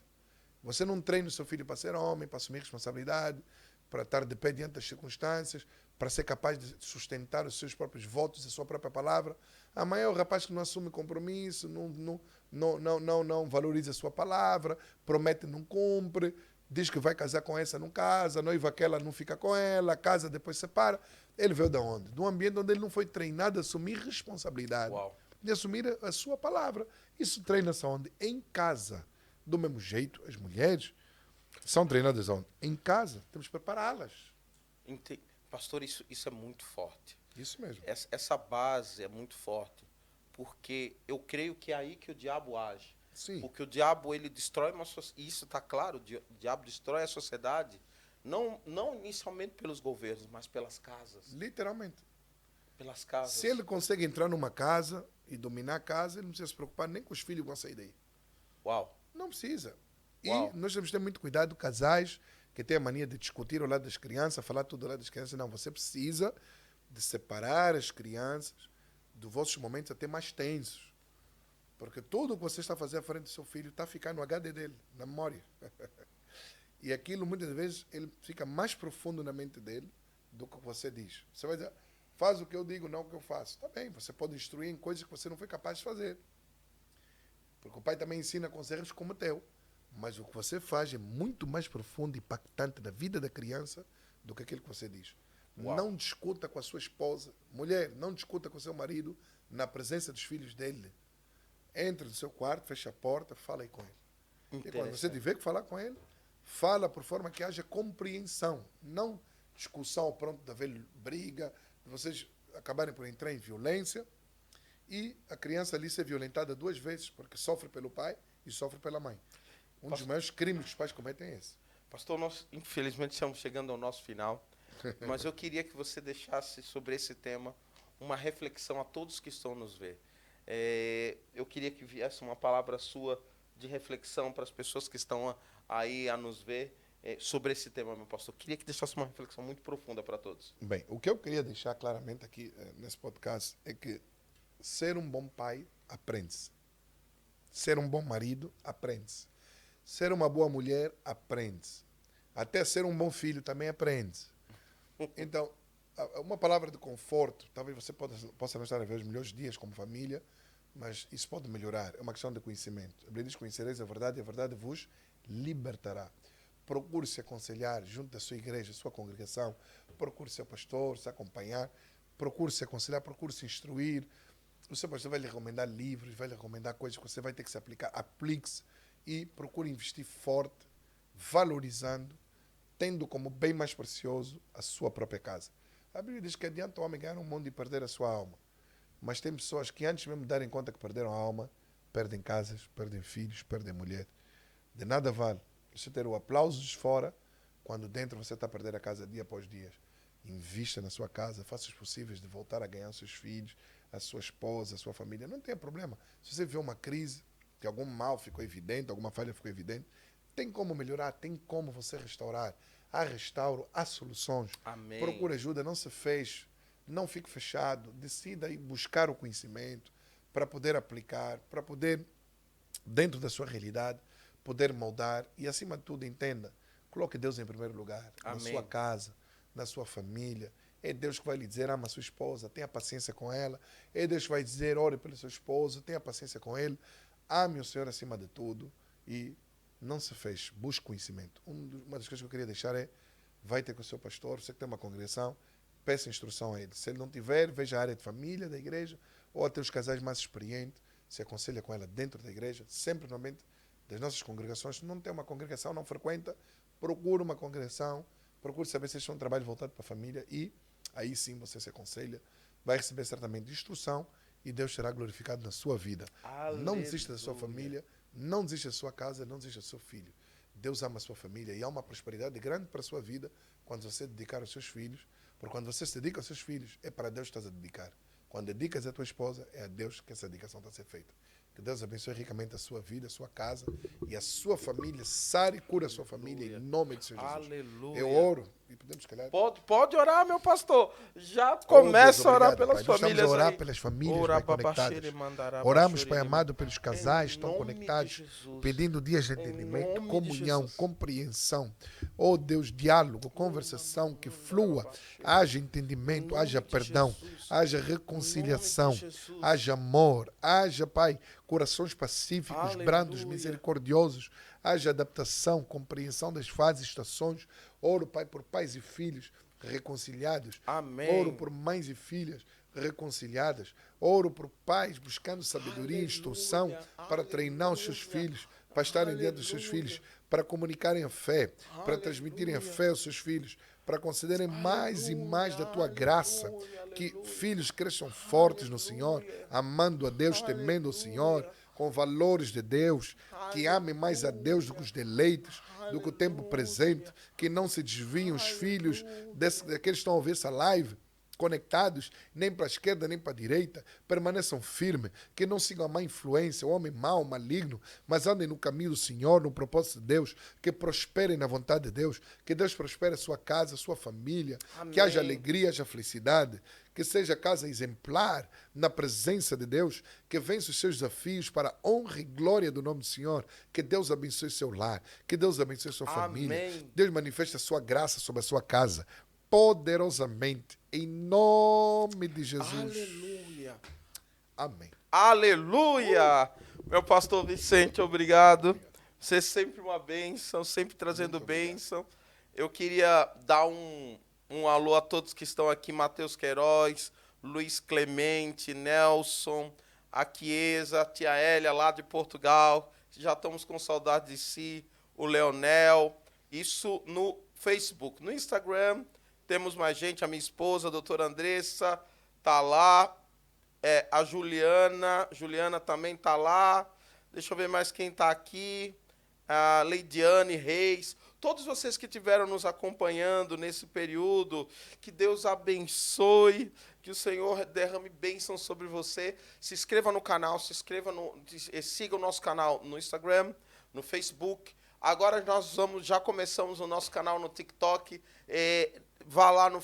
[SPEAKER 2] Você não treina o seu filho para ser homem, para assumir responsabilidade, para estar de pé diante das circunstâncias, para ser capaz de sustentar os seus próprios votos, a sua própria palavra. Amanhã é o rapaz que não assume compromisso, não valoriza a sua palavra, promete não cumpre, diz que vai casar com essa, não casa, noiva aquela, não fica com ela, casa, depois separa. Ele veio de onde? De um ambiente onde ele não foi treinado a assumir responsabilidade.
[SPEAKER 1] Uau.
[SPEAKER 2] De assumir a sua palavra. Isso treina-se onde? Em casa. Do mesmo jeito, as mulheres são treinadas onde? Em casa. Temos que prepará-las.
[SPEAKER 1] Pastor, isso é muito forte.
[SPEAKER 2] Isso mesmo.
[SPEAKER 1] Essa base é muito forte, porque eu creio que é aí que o diabo age.
[SPEAKER 2] Sim.
[SPEAKER 1] Porque o diabo, ele destrói uma sociedade, e isso está claro, o diabo destrói a sociedade, não inicialmente pelos governos, mas pelas casas.
[SPEAKER 2] Literalmente.
[SPEAKER 1] Pelas casas.
[SPEAKER 2] Se ele consegue entrar numa casa e dominar a casa, ele não precisa se preocupar nem com os filhos que vão sair daí.
[SPEAKER 1] Uau.
[SPEAKER 2] Não precisa. E
[SPEAKER 1] Uau.
[SPEAKER 2] nós temos que ter muito cuidado, casais que têm a mania de discutir ao lado das crianças, falar tudo ao lado das crianças. Não, você precisa de separar as crianças dos vossos momentos até mais tensos. Porque tudo o que você está fazendo à frente do seu filho está ficando no HD dele, na memória. E aquilo, muitas vezes, ele fica mais profundo na mente dele do que você diz. Você vai dizer, faz o que eu digo, não o que eu faço. Está bem, você pode instruir em coisas que você não foi capaz de fazer. Porque o pai também ensina com erros como o teu. Mas o que você faz é muito mais profundo e impactante na vida da criança do que aquilo que você diz. Uau. Não discuta com a sua esposa. Mulher, não discuta com o seu marido na presença dos filhos dele. Entre no seu quarto, fecha a porta, fala aí com ele. E quando você tiver que falar com ele, fala por forma que haja compreensão. Não discussão ao ponto de haver briga, de vocês acabarem por entrar em violência. E a criança ali ser violentada 2 vezes, porque sofre pelo pai e sofre pela mãe. Dos maiores crimes que os pais cometem é esse.
[SPEAKER 1] Pastor, nós infelizmente estamos chegando ao nosso final, mas eu queria que você deixasse sobre esse tema uma reflexão a todos que estão nos vendo. Eu queria que viesse uma palavra sua de reflexão para as pessoas que estão aí a nos ver sobre esse tema, meu pastor. Eu queria que deixasse uma reflexão muito profunda para todos.
[SPEAKER 2] Bem, o que eu queria deixar claramente aqui nesse podcast é que ser um bom pai aprende-se. Ser um bom marido aprende-se. Ser uma boa mulher aprende-se. Até ser um bom filho também aprende-se. Então, uma palavra de conforto, talvez você possa não estar a ver os melhores dias como família, mas isso pode melhorar. É uma questão de conhecimento. A Bíblia diz: conhecereis a verdade e a verdade vos libertará. Procure se aconselhar junto da sua igreja, sua congregação. Procure seu pastor, se acompanhar. Procure se aconselhar, procure se instruir. O seu pastor vai lhe recomendar livros, vai lhe recomendar coisas que você vai ter que se aplicar. Aplique-se e procure investir forte, valorizando, tendo como bem mais precioso a sua própria casa. A Bíblia diz que adianta o homem ganhar um mundo e perder a sua alma. Mas tem pessoas que antes mesmo de darem conta que perderam a alma, perdem casas, perdem filhos, perdem mulher. De nada vale você ter o aplauso de fora, quando dentro você está a perder a casa dia após dia. Invista na sua casa, faça os possíveis de voltar a ganhar os seus filhos, a sua esposa, a sua família. Não tem problema. Se você vê uma crise, que algum mal ficou evidente, alguma falha ficou evidente, tem como melhorar, tem como você restaurar. Há restauro, há soluções.
[SPEAKER 1] Amém.
[SPEAKER 2] Procure ajuda, não se feche, não fique fechado. Decida ir buscar o conhecimento para poder aplicar, para poder, dentro da sua realidade, poder moldar e, acima de tudo, entenda. Coloque Deus em primeiro lugar,
[SPEAKER 1] Amém.
[SPEAKER 2] na sua casa, na sua família. É Deus que vai lhe dizer, ama a sua esposa, tenha paciência com ela. É Deus que vai dizer, ore pelo seu esposo, tenha paciência com ele. Ame o Senhor acima de tudo e não se feche, busque conhecimento. Uma das coisas que eu queria deixar é, vai ter com o seu pastor, você que tem uma congregação, peça instrução a ele. Se ele não tiver, veja a área de família da igreja ou até os casais mais experientes, se aconselha com ela dentro da igreja, sempre no ambiente das nossas congregações. Se não tem uma congregação, não frequenta, procure uma congregação, procure saber se este é um trabalho voltado para a família e aí sim você se aconselha, vai receber certamente instrução e Deus será glorificado na sua vida.
[SPEAKER 1] Aleluia.
[SPEAKER 2] Não desista da sua família, não desista da sua casa, não desista do seu filho. Deus ama a sua família e há uma prosperidade grande para a sua vida quando você dedicar aos seus filhos, porque quando você se dedica aos seus filhos, é para Deus que estás a dedicar. Quando dedicas a tua esposa, é a Deus que essa dedicação está a ser feita. Que Deus abençoe ricamente a sua vida, a sua casa e a sua família. Sare e cura a sua família em nome de Senhor Jesus.
[SPEAKER 1] Aleluia.
[SPEAKER 2] Eu oro e podemos calhar.
[SPEAKER 1] Pode orar, meu pastor. Já começa
[SPEAKER 2] Deus,
[SPEAKER 1] a orar
[SPEAKER 2] obrigado,
[SPEAKER 1] pelas
[SPEAKER 2] Pai.
[SPEAKER 1] famílias.
[SPEAKER 2] Estamos a orar
[SPEAKER 1] aí.
[SPEAKER 2] pelas famílias
[SPEAKER 1] Ora,
[SPEAKER 2] bem conectadas. Oramos, Pai amado, pelos casais que estão conectados, pedindo dias de entendimento, comunhão, compreensão. Oh Deus, diálogo, conversação que flua, haja entendimento, haja perdão, haja reconciliação, haja amor, haja, Pai, corações pacíficos,
[SPEAKER 1] Aleluia.
[SPEAKER 2] brandos, misericordiosos, haja adaptação, compreensão das fases e estações. Oro, Pai, por pais e filhos reconciliados.
[SPEAKER 1] Amém.
[SPEAKER 2] Oro por mães e filhas reconciliadas. Oro por pais buscando sabedoria e instrução para treinar os seus filhos, para estarem diante dos seus filhos, para comunicarem a fé, para transmitirem a fé aos seus filhos, para concederem mais e mais da tua graça, que filhos cresçam fortes no Senhor, amando a Deus, temendo o Senhor, com valores de Deus, que amem mais a Deus do que os deleites, do que o tempo presente, que não se desviem os filhos daqueles que estão a ouvir essa live, conectados, nem para a esquerda, nem para a direita, permaneçam firmes, que não sigam a má influência, o homem mau, maligno, mas andem no caminho do Senhor, no propósito de Deus, que prosperem na vontade de Deus, que Deus prospere a sua casa, a sua família, amém. Que haja alegria, haja felicidade, que seja casa exemplar na presença de Deus, que vença os seus desafios para a honra e glória do nome do Senhor, que Deus abençoe seu lar, que Deus abençoe sua família, amém. Deus manifeste a sua graça sobre a sua casa, poderosamente, em nome de Jesus.
[SPEAKER 1] Aleluia.
[SPEAKER 2] Amém.
[SPEAKER 1] Aleluia. Meu pastor Vicente, obrigado. Você é sempre uma bênção, sempre trazendo bênção. Eu queria dar um alô a todos que estão aqui, Matheus Queiroz, Luiz Clemente, Nelson, a Chiesa, a tia Hélia lá de Portugal, já estamos com saudade de si, o Leonel, isso no Facebook. No Instagram, temos mais gente, a minha esposa, a doutora Andressa, tá lá, a Juliana também tá lá, deixa eu ver mais quem tá aqui, a Leidiane Reis, todos vocês que estiveram nos acompanhando nesse período, que Deus abençoe, que o Senhor derrame bênção sobre você. Se inscreva no canal, siga o nosso canal no Instagram, no Facebook. Agora já começamos o nosso canal no TikTok. Vá lá no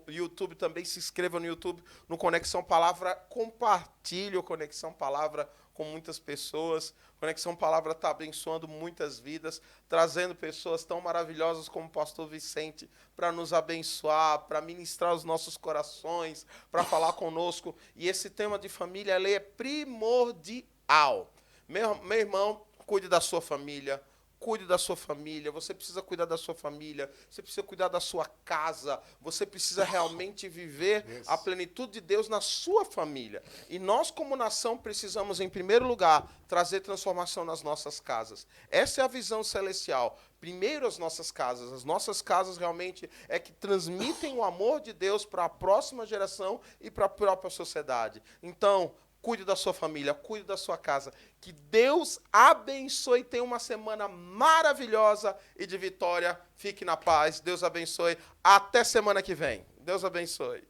[SPEAKER 1] YouTube também, se inscreva no YouTube, no Conexão Palavra, compartilhe o Conexão Palavra com muitas pessoas. Conexão Palavra está abençoando muitas vidas, trazendo pessoas tão maravilhosas como o pastor Vicente para nos abençoar, para ministrar os nossos corações, para falar conosco. E esse tema de família, ele é primordial. Meu irmão, cuide da sua família. Cuide da sua família, você precisa cuidar da sua família, você precisa cuidar da sua casa, você precisa realmente viver a plenitude de Deus na sua família. E nós, como nação, precisamos, em primeiro lugar, trazer transformação nas nossas casas. Essa é a visão celestial. Primeiro as nossas casas realmente é que transmitem o amor de Deus para a próxima geração e para a própria sociedade. Então, cuide da sua família, cuide da sua casa. Que Deus abençoe. Tenha uma semana maravilhosa e de vitória. Fique na paz. Deus abençoe. Até semana que vem. Deus abençoe.